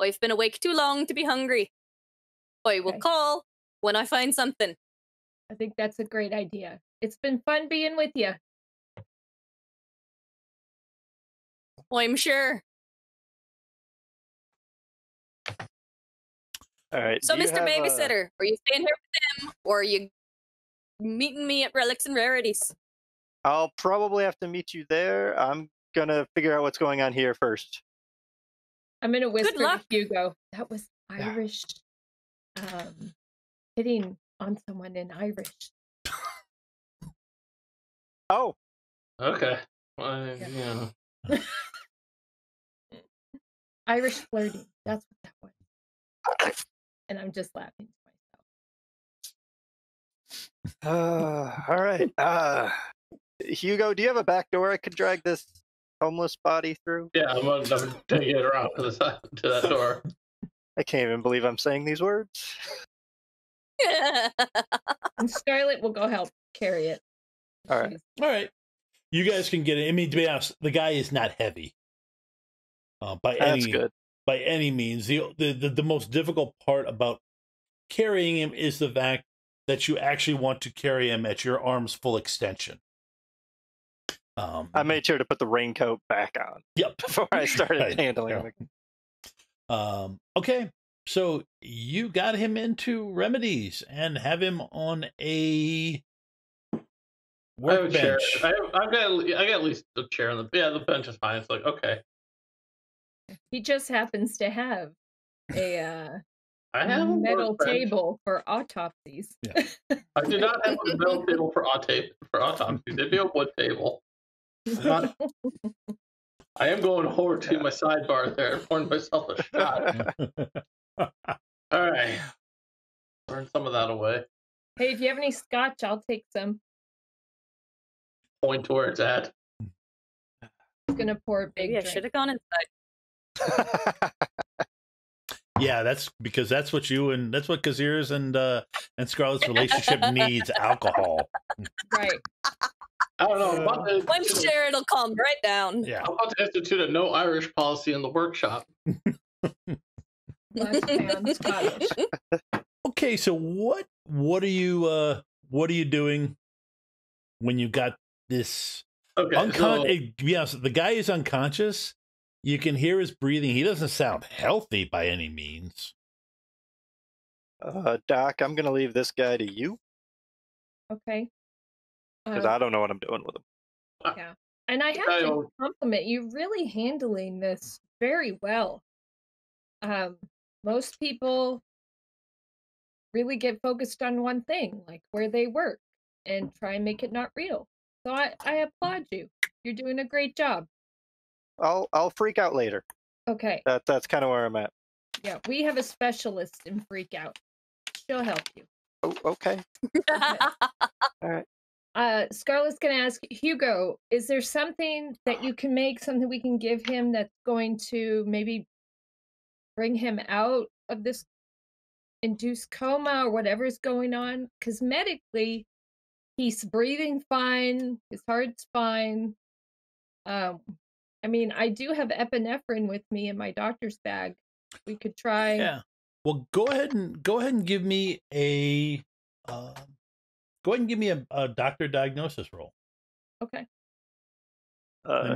[SPEAKER 6] I've been awake too long to be hungry. I will
[SPEAKER 5] Okay.
[SPEAKER 6] call when I find something.
[SPEAKER 5] I think that's a great idea. It's been fun being with you.
[SPEAKER 6] I'm sure.
[SPEAKER 3] All right.
[SPEAKER 6] So,
[SPEAKER 3] do you
[SPEAKER 6] Mr.
[SPEAKER 3] have,
[SPEAKER 6] Babysitter, are you staying here with them, or are you meeting me at Relics and Rarities?
[SPEAKER 3] I'll probably have to meet you there. I'm gonna figure out what's going on here first.
[SPEAKER 5] I'm gonna whisper to
[SPEAKER 6] luck.
[SPEAKER 5] Hugo. That was Irish hitting on someone in Irish.
[SPEAKER 3] Oh,
[SPEAKER 4] Okay.
[SPEAKER 5] Yeah. Irish flirting. That's what that was. And I'm just laughing to myself.
[SPEAKER 3] all right. Hugo, do you have a back door I could drag this homeless body through?
[SPEAKER 4] Yeah, I'm gonna take it around to that door.
[SPEAKER 3] I can't even believe I'm saying these words.
[SPEAKER 5] And Scarlett will go help carry it.
[SPEAKER 3] All right.
[SPEAKER 5] She's-
[SPEAKER 1] All right, you guys can get it. I mean, to be honest, the guy is not heavy.
[SPEAKER 3] That's good.
[SPEAKER 1] By any means. The most difficult part about carrying him is the fact that you actually want to carry him at your arm's full extension.
[SPEAKER 3] I made sure to put the raincoat back on
[SPEAKER 1] Yep.
[SPEAKER 3] before I started
[SPEAKER 1] Right,
[SPEAKER 3] handling
[SPEAKER 1] yeah.
[SPEAKER 3] him.
[SPEAKER 1] Okay, so you got him into remedies and have him on a
[SPEAKER 4] I have a chair.
[SPEAKER 1] workbench.
[SPEAKER 4] I got at least a chair on the bench is fine. It's like okay.
[SPEAKER 5] He just happens to have a
[SPEAKER 4] I have a
[SPEAKER 5] metal
[SPEAKER 4] workbench.
[SPEAKER 5] table for autopsies.
[SPEAKER 4] I do not have a metal table for autopsy. It'd be a wood table. Not- I am going over to my sidebar there and pouring myself a shot. All right. Burn some of that away.
[SPEAKER 5] Hey, if you have any scotch, I'll take some.
[SPEAKER 4] Point to where it's at.
[SPEAKER 5] I'm gonna pour a big
[SPEAKER 6] Maybe I
[SPEAKER 5] drink.
[SPEAKER 6] should have gone inside.
[SPEAKER 1] Yeah, that's because that's what Kazir's and Scarlett's relationship needs, alcohol.
[SPEAKER 5] Right.
[SPEAKER 4] I don't know.
[SPEAKER 6] I'm sure it'll calm right down.
[SPEAKER 1] Yeah.
[SPEAKER 4] I'm about to institute a no Irish policy in the workshop.
[SPEAKER 5] Last pound Scottish.
[SPEAKER 1] Okay, so what are you doing when you got this
[SPEAKER 4] Okay. So,
[SPEAKER 1] yes, the guy is unconscious. You can hear his breathing. He doesn't sound healthy by any means.
[SPEAKER 3] Doc, I'm gonna leave this guy to you
[SPEAKER 5] Okay.
[SPEAKER 3] because I don't know what I'm doing with him.
[SPEAKER 5] Yeah. And I have to compliment you really handling this very well. Most people really get focused on one thing, like where they work, and try and make it not real. So I applaud you. You're doing a great job.
[SPEAKER 3] I'll freak out later.
[SPEAKER 5] Okay.
[SPEAKER 3] That's kind of where I'm at.
[SPEAKER 5] Yeah, we have a specialist in freak out. She'll help you.
[SPEAKER 3] Oh, okay.
[SPEAKER 5] Okay.
[SPEAKER 3] All right.
[SPEAKER 5] Scarlett's gonna ask Hugo, is there something that you can make, something we can give him that's going to maybe bring him out of this induced coma or whatever's going on? Because medically, he's breathing fine, his heart's fine. I mean, I do have epinephrine with me in my doctor's bag. We could try.
[SPEAKER 1] Yeah. Well, go ahead and give me a a doctor diagnosis roll.
[SPEAKER 5] Okay.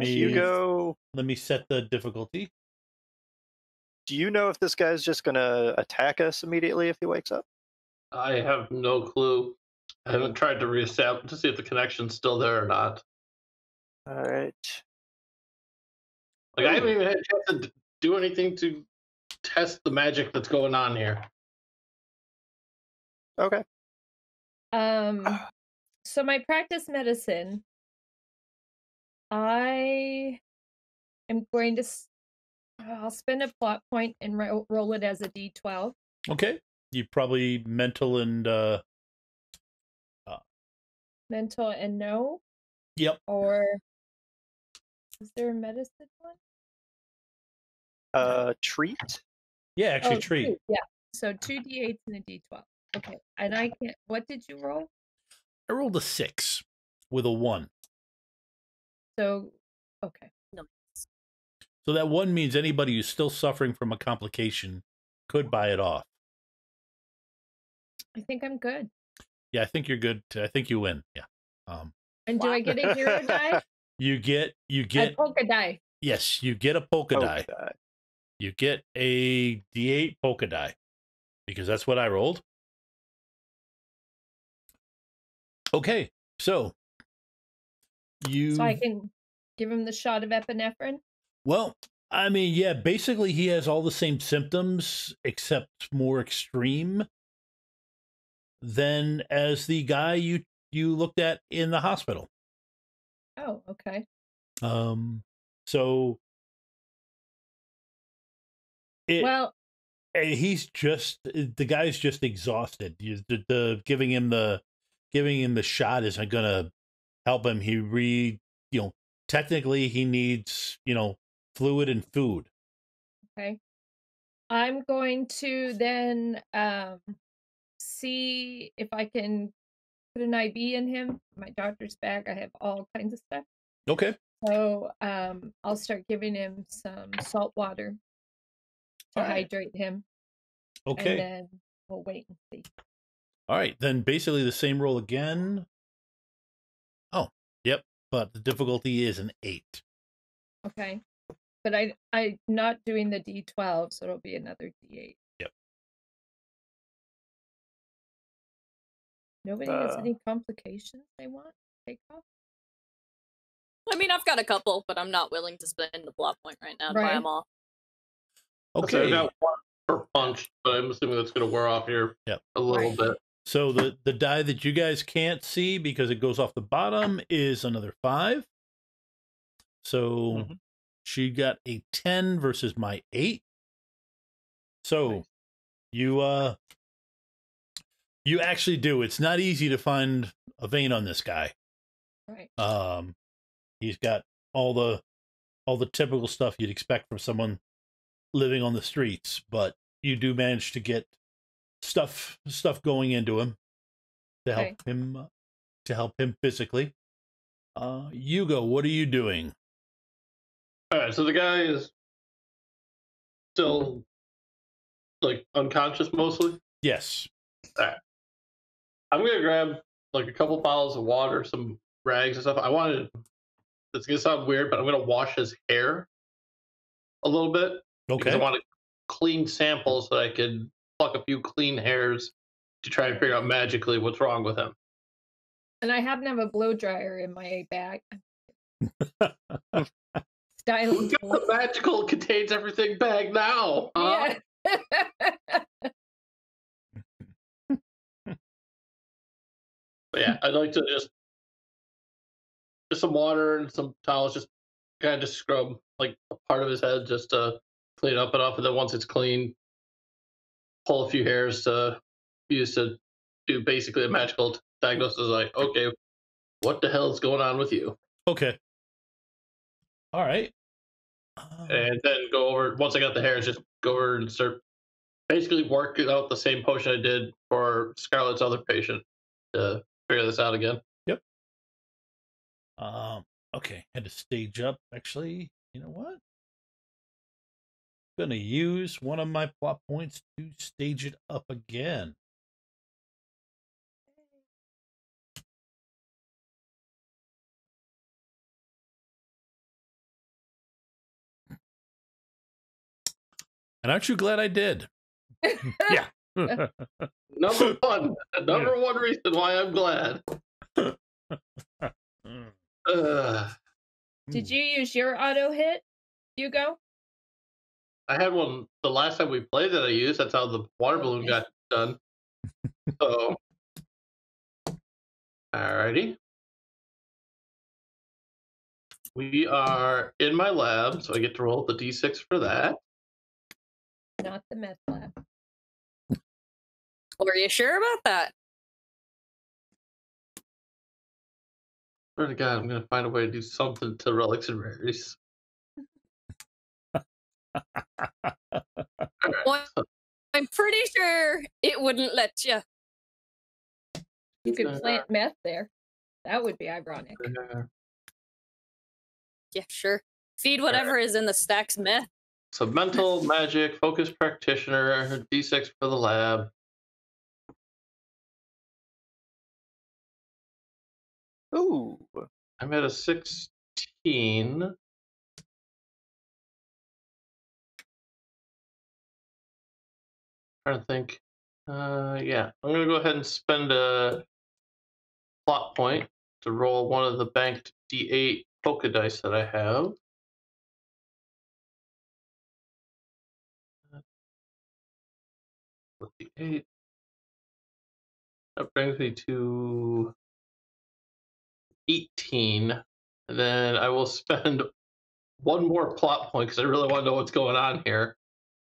[SPEAKER 3] Hugo,
[SPEAKER 1] Let me set the difficulty.
[SPEAKER 3] do you know if this guy's just gonna attack us immediately if he wakes up?
[SPEAKER 4] I have no clue. I haven't tried to reestablish to see if the connection's still there or not.
[SPEAKER 3] All right.
[SPEAKER 4] Like I haven't even had a chance to do anything to test the magic that's going on here.
[SPEAKER 3] Okay.
[SPEAKER 5] So my practice medicine, I am going to I'll spend a plot point and roll it as a d12.
[SPEAKER 1] Okay. You probably mental and
[SPEAKER 5] Mental and no?
[SPEAKER 1] Yep.
[SPEAKER 5] Or is there a medicine one?
[SPEAKER 3] Treat.
[SPEAKER 1] Yeah, actually treat.
[SPEAKER 5] Two, yeah. So 2d8s and a d12. Okay. And I can't. What did you roll?
[SPEAKER 1] I rolled a 6 with a 1.
[SPEAKER 5] So, okay.
[SPEAKER 1] So that 1 means anybody who's still suffering from a complication could buy it off.
[SPEAKER 5] I think I'm good.
[SPEAKER 1] Yeah, I think you're good. I think you win. Yeah.
[SPEAKER 5] And do I get a hero die?
[SPEAKER 1] You get
[SPEAKER 5] A polka die.
[SPEAKER 1] Yes, you get a polka die. You get a D8 polka die because that's what I rolled. Okay, so
[SPEAKER 5] I can give him the shot of epinephrine?
[SPEAKER 1] Well, I mean, yeah, basically he has all the same symptoms except more extreme than as the guy you looked at in the hospital.
[SPEAKER 5] Oh, okay.
[SPEAKER 1] So he's just the guy's just exhausted. The giving him the shot isn't gonna help him. Technically he needs, fluid and food.
[SPEAKER 5] Okay. I'm going to then see if I can put an IV in him. My doctor's bag, I have all kinds of stuff.
[SPEAKER 1] Okay.
[SPEAKER 5] So I'll start giving him some salt water to hydrate him.
[SPEAKER 1] Okay.
[SPEAKER 5] And then we'll wait and see.
[SPEAKER 1] All right. Then basically the same roll again. Oh, yep. But the difficulty is an 8.
[SPEAKER 5] Okay. But I'm not doing the D12, so it'll be another D8.
[SPEAKER 1] Yep.
[SPEAKER 5] Nobody has any complications they want to take off?
[SPEAKER 6] I mean, I've got a couple, but I'm not willing to spend the plot point right now to buy them all.
[SPEAKER 1] Okay.
[SPEAKER 4] So I got 1 per punch, but I'm assuming that's going to wear off here a little bit.
[SPEAKER 1] So the die that you guys can't see because it goes off the bottom is another 5. So she got a 10 versus my 8. So you actually do. It's not easy to find a vein on this guy.
[SPEAKER 5] Right.
[SPEAKER 1] He's got all the typical stuff you'd expect from someone living on the streets, but you do manage to get stuff going into him to help him physically. Hugo, what are you doing?
[SPEAKER 4] All right, so the guy is still like unconscious mostly.
[SPEAKER 1] Yes.
[SPEAKER 4] All right. I'm gonna grab like a couple bottles of water, some rags and stuff. It's gonna sound weird, but I'm gonna wash his hair a little bit.
[SPEAKER 1] Okay.
[SPEAKER 4] Because I want to clean samples so that I can pluck a few clean hairs to try and figure out magically what's wrong with him.
[SPEAKER 5] And I happen to have a blow dryer in my bag. Styling.
[SPEAKER 4] Who's got the magical contains everything bag now? Huh?
[SPEAKER 5] Yeah.
[SPEAKER 4] But yeah, I'd like to just some water and some towels, just kind of just scrub like a part of his head, just to clean up enough, and then once it's clean, pull a few hairs to use to do basically a magical diagnosis. Like, okay, what the hell is going on with you?
[SPEAKER 1] Okay. All right.
[SPEAKER 4] And then go over, once I got the hairs, just go over and start basically working out the same potion I did for Scarlett's other patient to figure this out again.
[SPEAKER 1] Yep. Okay, had to stage up. Actually, you know what? Gonna use one of my plot points to stage it up again. And aren't you glad I did? Yeah.
[SPEAKER 4] Number one reason why I'm glad.
[SPEAKER 5] Did you use your auto hit, Hugo?
[SPEAKER 4] I had one the last time we played that I used. That's how the water balloon got done. So, alrighty. We are in my lab, so I get to roll the d6 for that.
[SPEAKER 5] Not the meth lab.
[SPEAKER 6] Are you sure about that?
[SPEAKER 4] Swear to God, I'm gonna find a way to do something to relics and rarities.
[SPEAKER 6] Well, I'm pretty sure it wouldn't let you.
[SPEAKER 5] You could plant meth there. That would be ironic.
[SPEAKER 6] Yeah, sure. Feed whatever is in the stacks meth.
[SPEAKER 4] So mental, magic, focus practitioner, d6 for the lab.
[SPEAKER 3] Ooh.
[SPEAKER 4] I'm at a 16. Trying to think. Yeah, I'm gonna go ahead and spend a plot point to roll one of the banked d8 polka dice that I have. With the 8. That brings me to 18. And then I will spend one more plot point because I really want to know what's going on here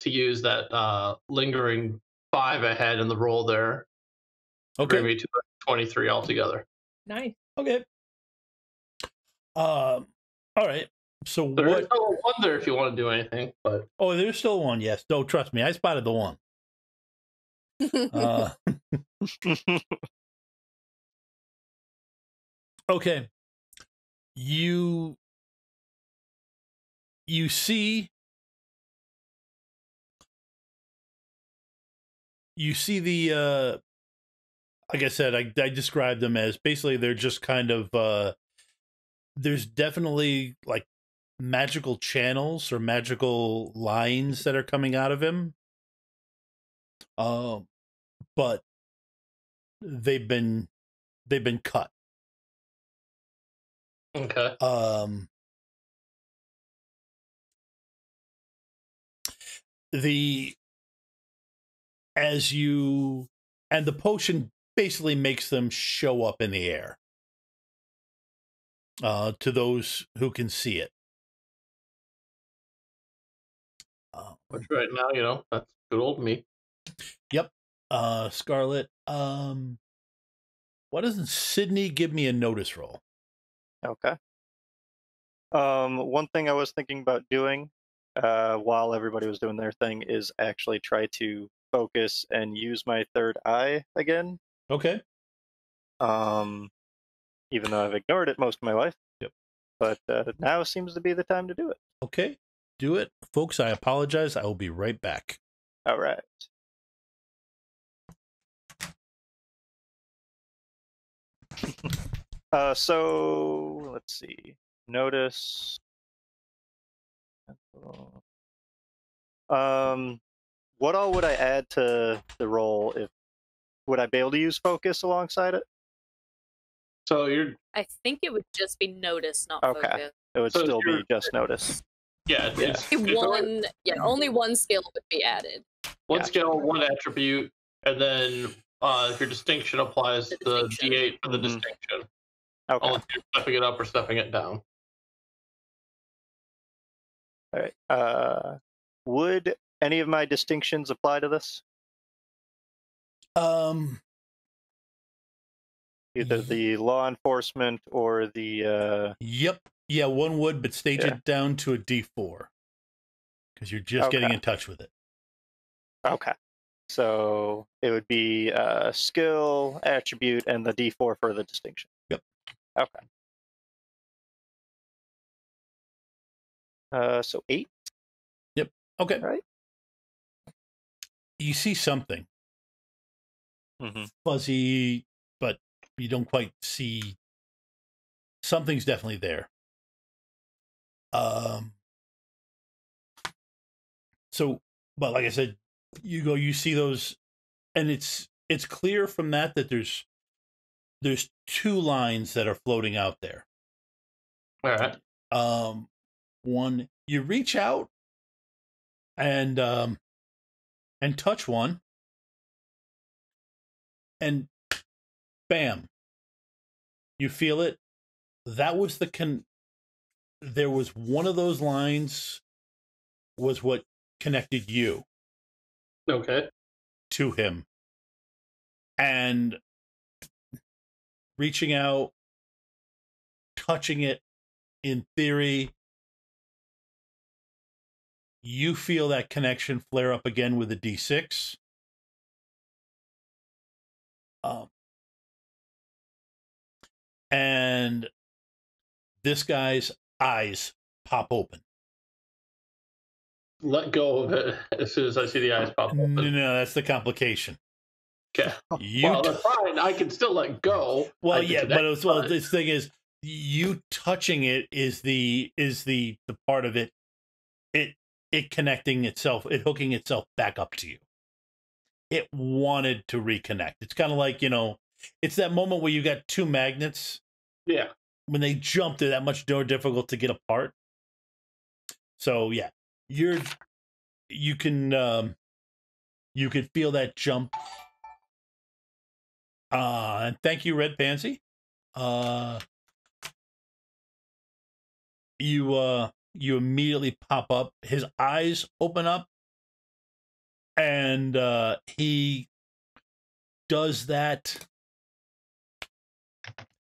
[SPEAKER 4] to use that lingering 5 I had in the roll there.
[SPEAKER 1] Okay.
[SPEAKER 4] Bring me to 23 altogether.
[SPEAKER 5] Nice.
[SPEAKER 1] Okay. All right. So
[SPEAKER 4] There's
[SPEAKER 1] what?
[SPEAKER 4] still a 1 there if you want to do anything, but
[SPEAKER 1] Oh, there's still one. Yes. No, trust me. I spotted the one. Okay. You see the like I said, I described them as basically they're just kind of there's definitely like magical channels or magical lines that are coming out of him. But they've been cut.
[SPEAKER 4] okay.
[SPEAKER 1] The potion basically makes them show up in the air to those who can see it.
[SPEAKER 4] Which right now, you know, that's good old me.
[SPEAKER 1] Yep. Scarlet, why doesn't Sidney give me a notice roll?
[SPEAKER 3] Okay. One thing I was thinking about doing while everybody was doing their thing is actually try to focus and use my third eye again.
[SPEAKER 1] Okay.
[SPEAKER 3] Even though I've ignored it most of my life.
[SPEAKER 1] Yep.
[SPEAKER 3] But now seems to be the time to do it.
[SPEAKER 1] Okay. Do it. Folks, I apologize. I will be right back.
[SPEAKER 3] All right. So let's see. Notice. What all would I add to the roll? Would I be able to use focus alongside it?
[SPEAKER 4] So you're
[SPEAKER 6] I think it would just be notice, not
[SPEAKER 3] Okay.
[SPEAKER 6] focus.
[SPEAKER 3] It would
[SPEAKER 4] So
[SPEAKER 3] still be
[SPEAKER 4] you're-
[SPEAKER 3] just notice.
[SPEAKER 4] yeah,
[SPEAKER 3] Yeah.
[SPEAKER 6] Only one skill would be added.
[SPEAKER 4] one
[SPEAKER 3] Gotcha.
[SPEAKER 4] skill, one attribute, and then your distinction applies
[SPEAKER 6] The
[SPEAKER 4] the
[SPEAKER 6] distinction.
[SPEAKER 4] d8 for the
[SPEAKER 3] Mhm.
[SPEAKER 4] distinction.
[SPEAKER 3] Okay.
[SPEAKER 4] Unless you're stepping it up or stepping it down.
[SPEAKER 3] All right. Would any of my distinctions apply to this? Either the law enforcement or the.
[SPEAKER 1] Yep. Yeah, one would, but stage
[SPEAKER 3] Yeah.
[SPEAKER 1] it down to a D4 because you're just getting
[SPEAKER 3] Okay.
[SPEAKER 1] in touch with it.
[SPEAKER 3] Okay. So it would be skill, attribute, and the D4 for the distinction.
[SPEAKER 1] Yep.
[SPEAKER 3] Okay. So 8.
[SPEAKER 1] Yep. Okay.
[SPEAKER 3] All right.
[SPEAKER 1] You see something
[SPEAKER 3] Mm-hmm.
[SPEAKER 1] fuzzy, but you don't quite see. Something's definitely there. So, but like I said, you see those, and it's clear from that there's 2 lines that are floating out there.
[SPEAKER 4] All right.
[SPEAKER 1] One, you reach out and touch one, and bam, you feel it. That was there was one of those lines was what connected you
[SPEAKER 4] Okay.
[SPEAKER 1] to him, and reaching out, touching it, in theory, you feel that connection flare up again with a D6. And this guy's eyes pop open.
[SPEAKER 4] Let go of it as soon as I see the eyes pop open.
[SPEAKER 1] No, that's the complication.
[SPEAKER 4] Okay.
[SPEAKER 1] You
[SPEAKER 4] that's fine. I can still let go.
[SPEAKER 1] Well,
[SPEAKER 4] I
[SPEAKER 1] yeah,
[SPEAKER 4] can
[SPEAKER 1] but
[SPEAKER 4] connect,
[SPEAKER 1] this thing is, you touching it is the part of it. It connecting itself, it hooking itself back up to you. It wanted to reconnect. It's kind of like, it's that moment where you got 2 magnets.
[SPEAKER 4] Yeah.
[SPEAKER 1] When they jump, they're that much more difficult to get apart. So yeah, you can feel that jump. And thank you, Red Pansy. You immediately pop up. His eyes open up, and he does that.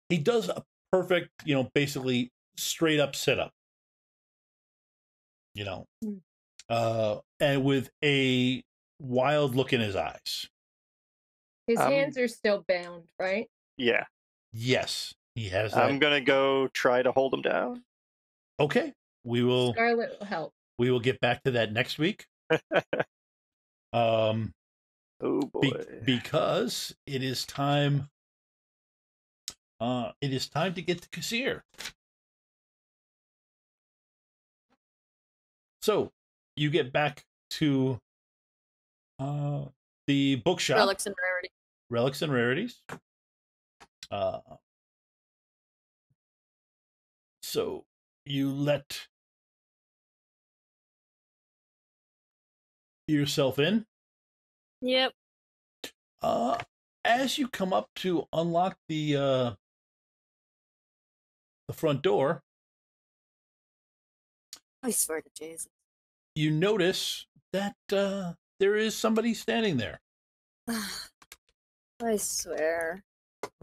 [SPEAKER 1] He does a perfect, basically straight up sit up. And with a wild look in his eyes.
[SPEAKER 5] His hands are still bound, right?
[SPEAKER 3] Yeah.
[SPEAKER 1] Yes, he has that.
[SPEAKER 3] I'm gonna go try to hold him down.
[SPEAKER 1] Okay, we will.
[SPEAKER 5] Scarlet will help.
[SPEAKER 1] We will get back to that next week.
[SPEAKER 3] Oh boy!
[SPEAKER 1] Because it is time. It is time to get to Kassir. So you get back to the bookshop.
[SPEAKER 6] Relics and Rarities.
[SPEAKER 1] Relics and Rarities. So you let yourself in.
[SPEAKER 6] Yep.
[SPEAKER 1] As you come up to unlock the front door,
[SPEAKER 6] I swear to Jesus.
[SPEAKER 1] You notice that there is somebody standing there.
[SPEAKER 6] I swear.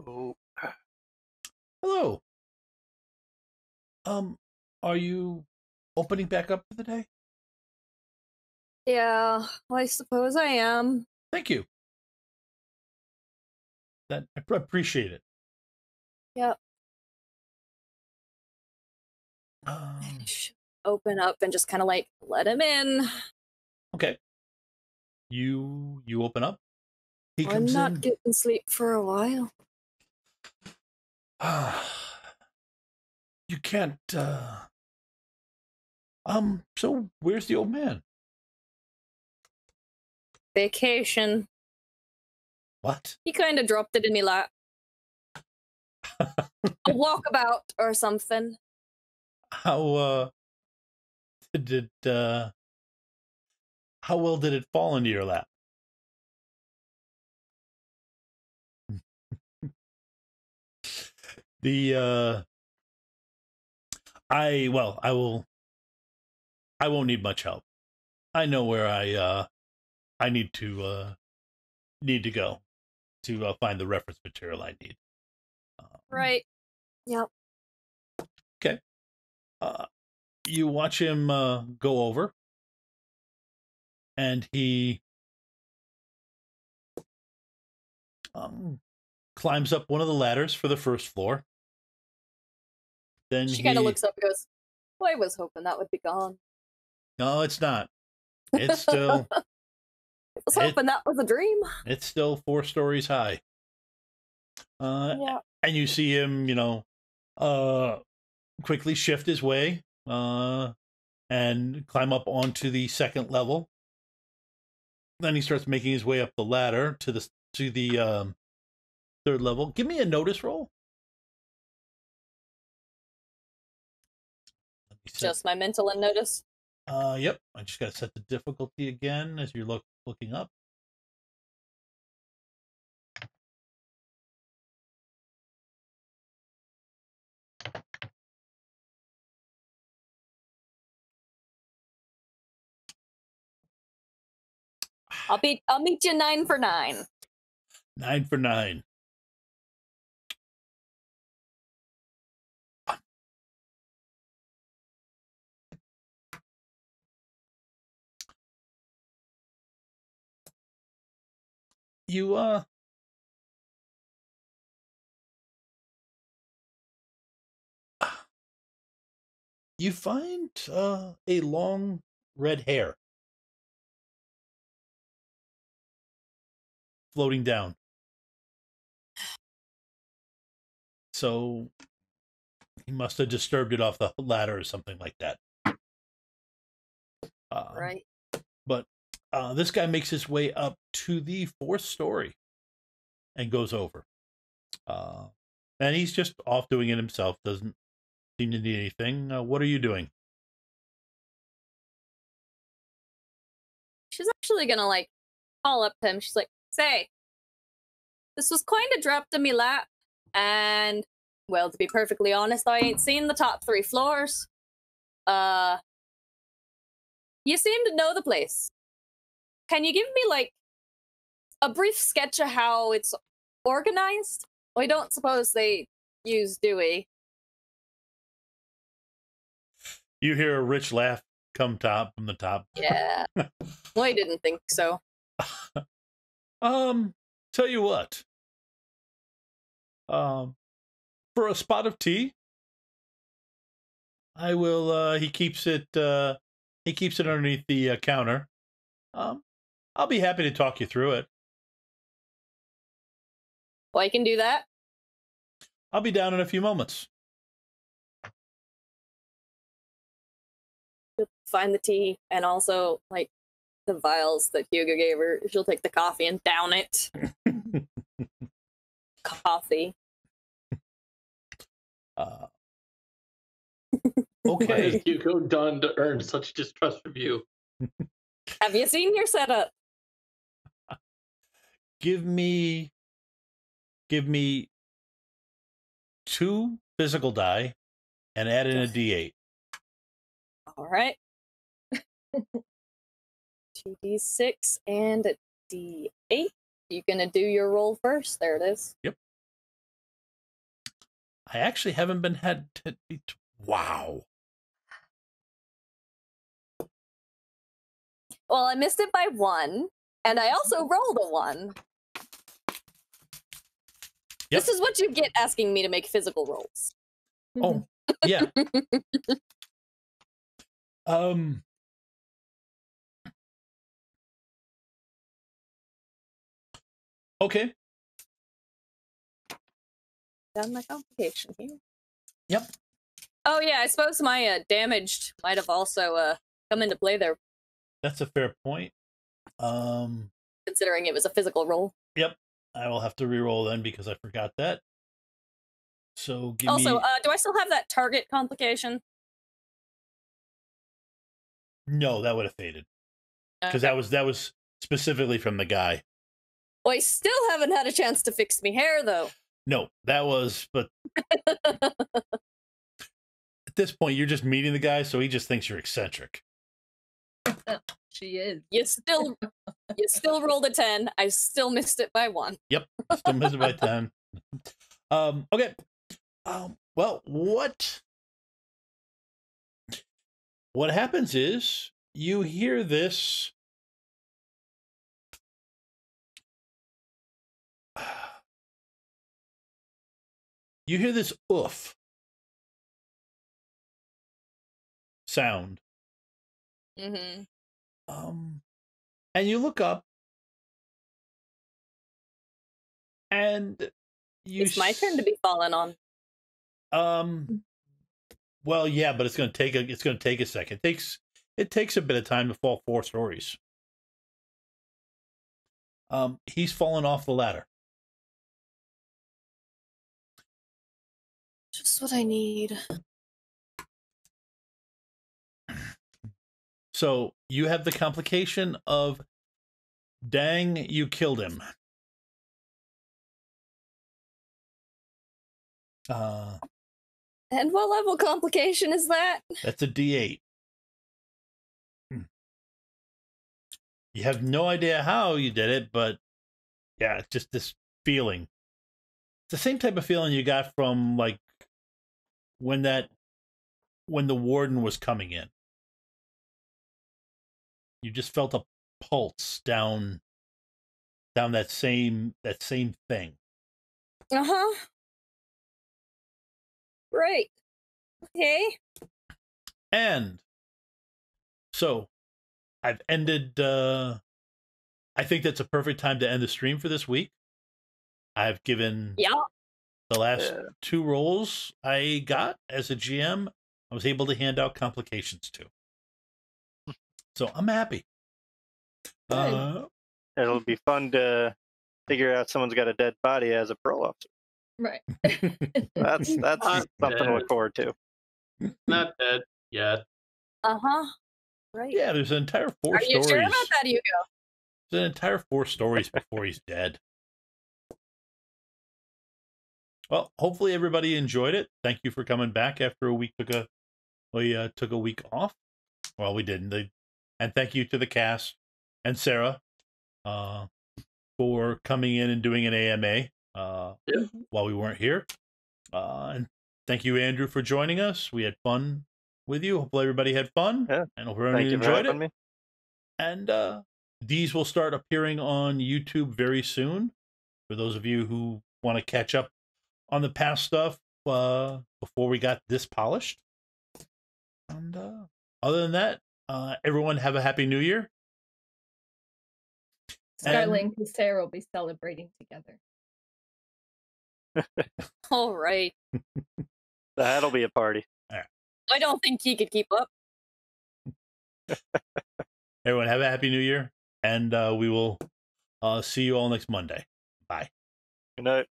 [SPEAKER 3] Oh.
[SPEAKER 1] Hello. Are you opening back up for the day?
[SPEAKER 6] Yeah, I suppose I am.
[SPEAKER 1] Thank you. I appreciate it.
[SPEAKER 6] Yep. Open up and just kind of like let him in.
[SPEAKER 1] Okay. You open up. He
[SPEAKER 6] I'm
[SPEAKER 1] comes
[SPEAKER 6] not
[SPEAKER 1] in.
[SPEAKER 6] getting sleep for a while.
[SPEAKER 1] You can't. So where's the old man?
[SPEAKER 6] Vacation.
[SPEAKER 1] What?
[SPEAKER 6] He kind of dropped it in me lap. A walkabout or something.
[SPEAKER 1] How how well did it fall into your lap? I won't need much help. I know where I need to go to find the reference material I need.
[SPEAKER 6] Right. Yep.
[SPEAKER 1] Okay. You watch him go over, and he climbs up one of the ladders for the first floor. Then
[SPEAKER 6] She kind of looks up and goes, "Well, I was hoping that would be gone."
[SPEAKER 1] No, it's not. It's still.
[SPEAKER 6] I was hoping that was a dream.
[SPEAKER 1] It's still 4 stories high.
[SPEAKER 6] Yeah.
[SPEAKER 1] And you see him, quickly shift his way and climb up onto the second level. Then he starts making his way up the ladder to the third level. Give me a notice roll.
[SPEAKER 6] Just my mental and notice.
[SPEAKER 1] Yep. I just got to set the difficulty again as you're looking up.
[SPEAKER 6] I'll meet you 9 for 9.
[SPEAKER 1] 9 for 9. You find a long red hair floating down. So he must have disturbed it off the ladder or something like that.
[SPEAKER 6] Right.
[SPEAKER 1] But this guy makes his way up to the 4th story and goes over. And he's just off doing it himself. Doesn't seem to need anything. What are you doing?
[SPEAKER 6] She's actually gonna call up to him. She's like, "Say, this was kind of dropped in me lap, and well, to be perfectly honest, I ain't seen the top 3 floors. You seem to know the place. Can you give me a brief sketch of how it's organized? I don't suppose they use Dewey."
[SPEAKER 1] You hear a rich laugh come from the top.
[SPEAKER 6] Yeah. Well, I didn't think so.
[SPEAKER 1] Tell you what. For a spot of tea, I will. He keeps it underneath the counter. I'll be happy to talk you through it.
[SPEAKER 6] Well, I can do that.
[SPEAKER 1] I'll be down in a few moments.
[SPEAKER 6] She'll find the tea and also the vials that Hugo gave her. She'll take the coffee and down it. Coffee.
[SPEAKER 4] What
[SPEAKER 1] Okay.
[SPEAKER 4] has Hugo done to earn such distrust from you?
[SPEAKER 6] Have you seen your setup?
[SPEAKER 1] Give me 2 physical die and add in a D8.
[SPEAKER 6] All right. 2d6 and a d8. You gonna do your roll first? There it is.
[SPEAKER 1] Yep. I actually haven't been wow.
[SPEAKER 6] Well, I missed it by 1, and I also rolled a 1.
[SPEAKER 1] Yep.
[SPEAKER 6] This is what you get asking me to make physical rolls.
[SPEAKER 1] Oh, yeah. Okay.
[SPEAKER 6] Down my complication here.
[SPEAKER 1] Yep.
[SPEAKER 6] Oh yeah, I suppose my damaged might have also come into play there,
[SPEAKER 1] That's a fair point.
[SPEAKER 6] considering it was a physical roll.
[SPEAKER 1] Yep. I will have to re-roll then because I forgot that. So give
[SPEAKER 6] Also,
[SPEAKER 1] me.
[SPEAKER 6] do I still have that target complication?
[SPEAKER 1] No, that would have faded because
[SPEAKER 6] Okay.
[SPEAKER 1] that was specifically from the guy.
[SPEAKER 6] Well, I still haven't had a chance to fix me hair though.
[SPEAKER 1] No, that was. But at this point, you're just meeting the guy, so he just thinks you're eccentric.
[SPEAKER 5] She is.
[SPEAKER 6] You still rolled a 10. I still missed it by 1.
[SPEAKER 1] Yep, still missing by 10. Okay. Well, what happens is you hear this. You hear this oof sound.
[SPEAKER 6] Mm-hmm.
[SPEAKER 1] And you look up, and
[SPEAKER 6] It's my turn to be fallen on.
[SPEAKER 1] Well, yeah, but it's going to take a second. It takes a bit of time to fall 4 stories. He's fallen off the ladder.
[SPEAKER 6] Just what I need.
[SPEAKER 1] So you have the complication of, dang, you killed him.
[SPEAKER 6] And what level complication is that?
[SPEAKER 1] That's a D8. You have no idea how you did it, but yeah, it's just this feeling. It's the same type of feeling you got from like when the warden was coming in. You just felt a pulse down that same thing.
[SPEAKER 6] Uh-huh. Right. Okay.
[SPEAKER 1] And so I've ended I think that's a perfect time to end the stream for this week. I've given the last 2 rolls I got as a GM, I was able to hand out complications to. So I'm happy.
[SPEAKER 3] It'll be fun to figure out someone's got a dead body as a parole officer.
[SPEAKER 5] Right.
[SPEAKER 3] That's something to look forward to.
[SPEAKER 4] Not dead yet.
[SPEAKER 6] Uh-huh. Right.
[SPEAKER 1] Yeah, there's an entire 4
[SPEAKER 6] Are you
[SPEAKER 1] stories.
[SPEAKER 6] sure about that, Hugo?
[SPEAKER 1] There's an entire 4 stories before he's dead. Well, hopefully everybody enjoyed it. Thank you for coming back after a week. We took a week off. Well, we didn't. And thank you to the cast and Sarah for coming in and doing an AMA while we weren't here. And thank you, Andrew, for joining us. We had fun with you. Hopefully everybody had fun.
[SPEAKER 3] Yeah.
[SPEAKER 1] And hope everybody enjoyed it.
[SPEAKER 3] Me.
[SPEAKER 1] And these will start appearing on YouTube very soon. For those of you who want to catch up on the past stuff before we got this polished. And other than that, everyone have a happy New Year.
[SPEAKER 5] Starling and Sarah will be celebrating together.
[SPEAKER 6] All right.
[SPEAKER 3] That'll be a party.
[SPEAKER 6] I don't think he could keep up.
[SPEAKER 1] Everyone have a happy New Year, and we will see you all next Monday. Bye.
[SPEAKER 3] Good night.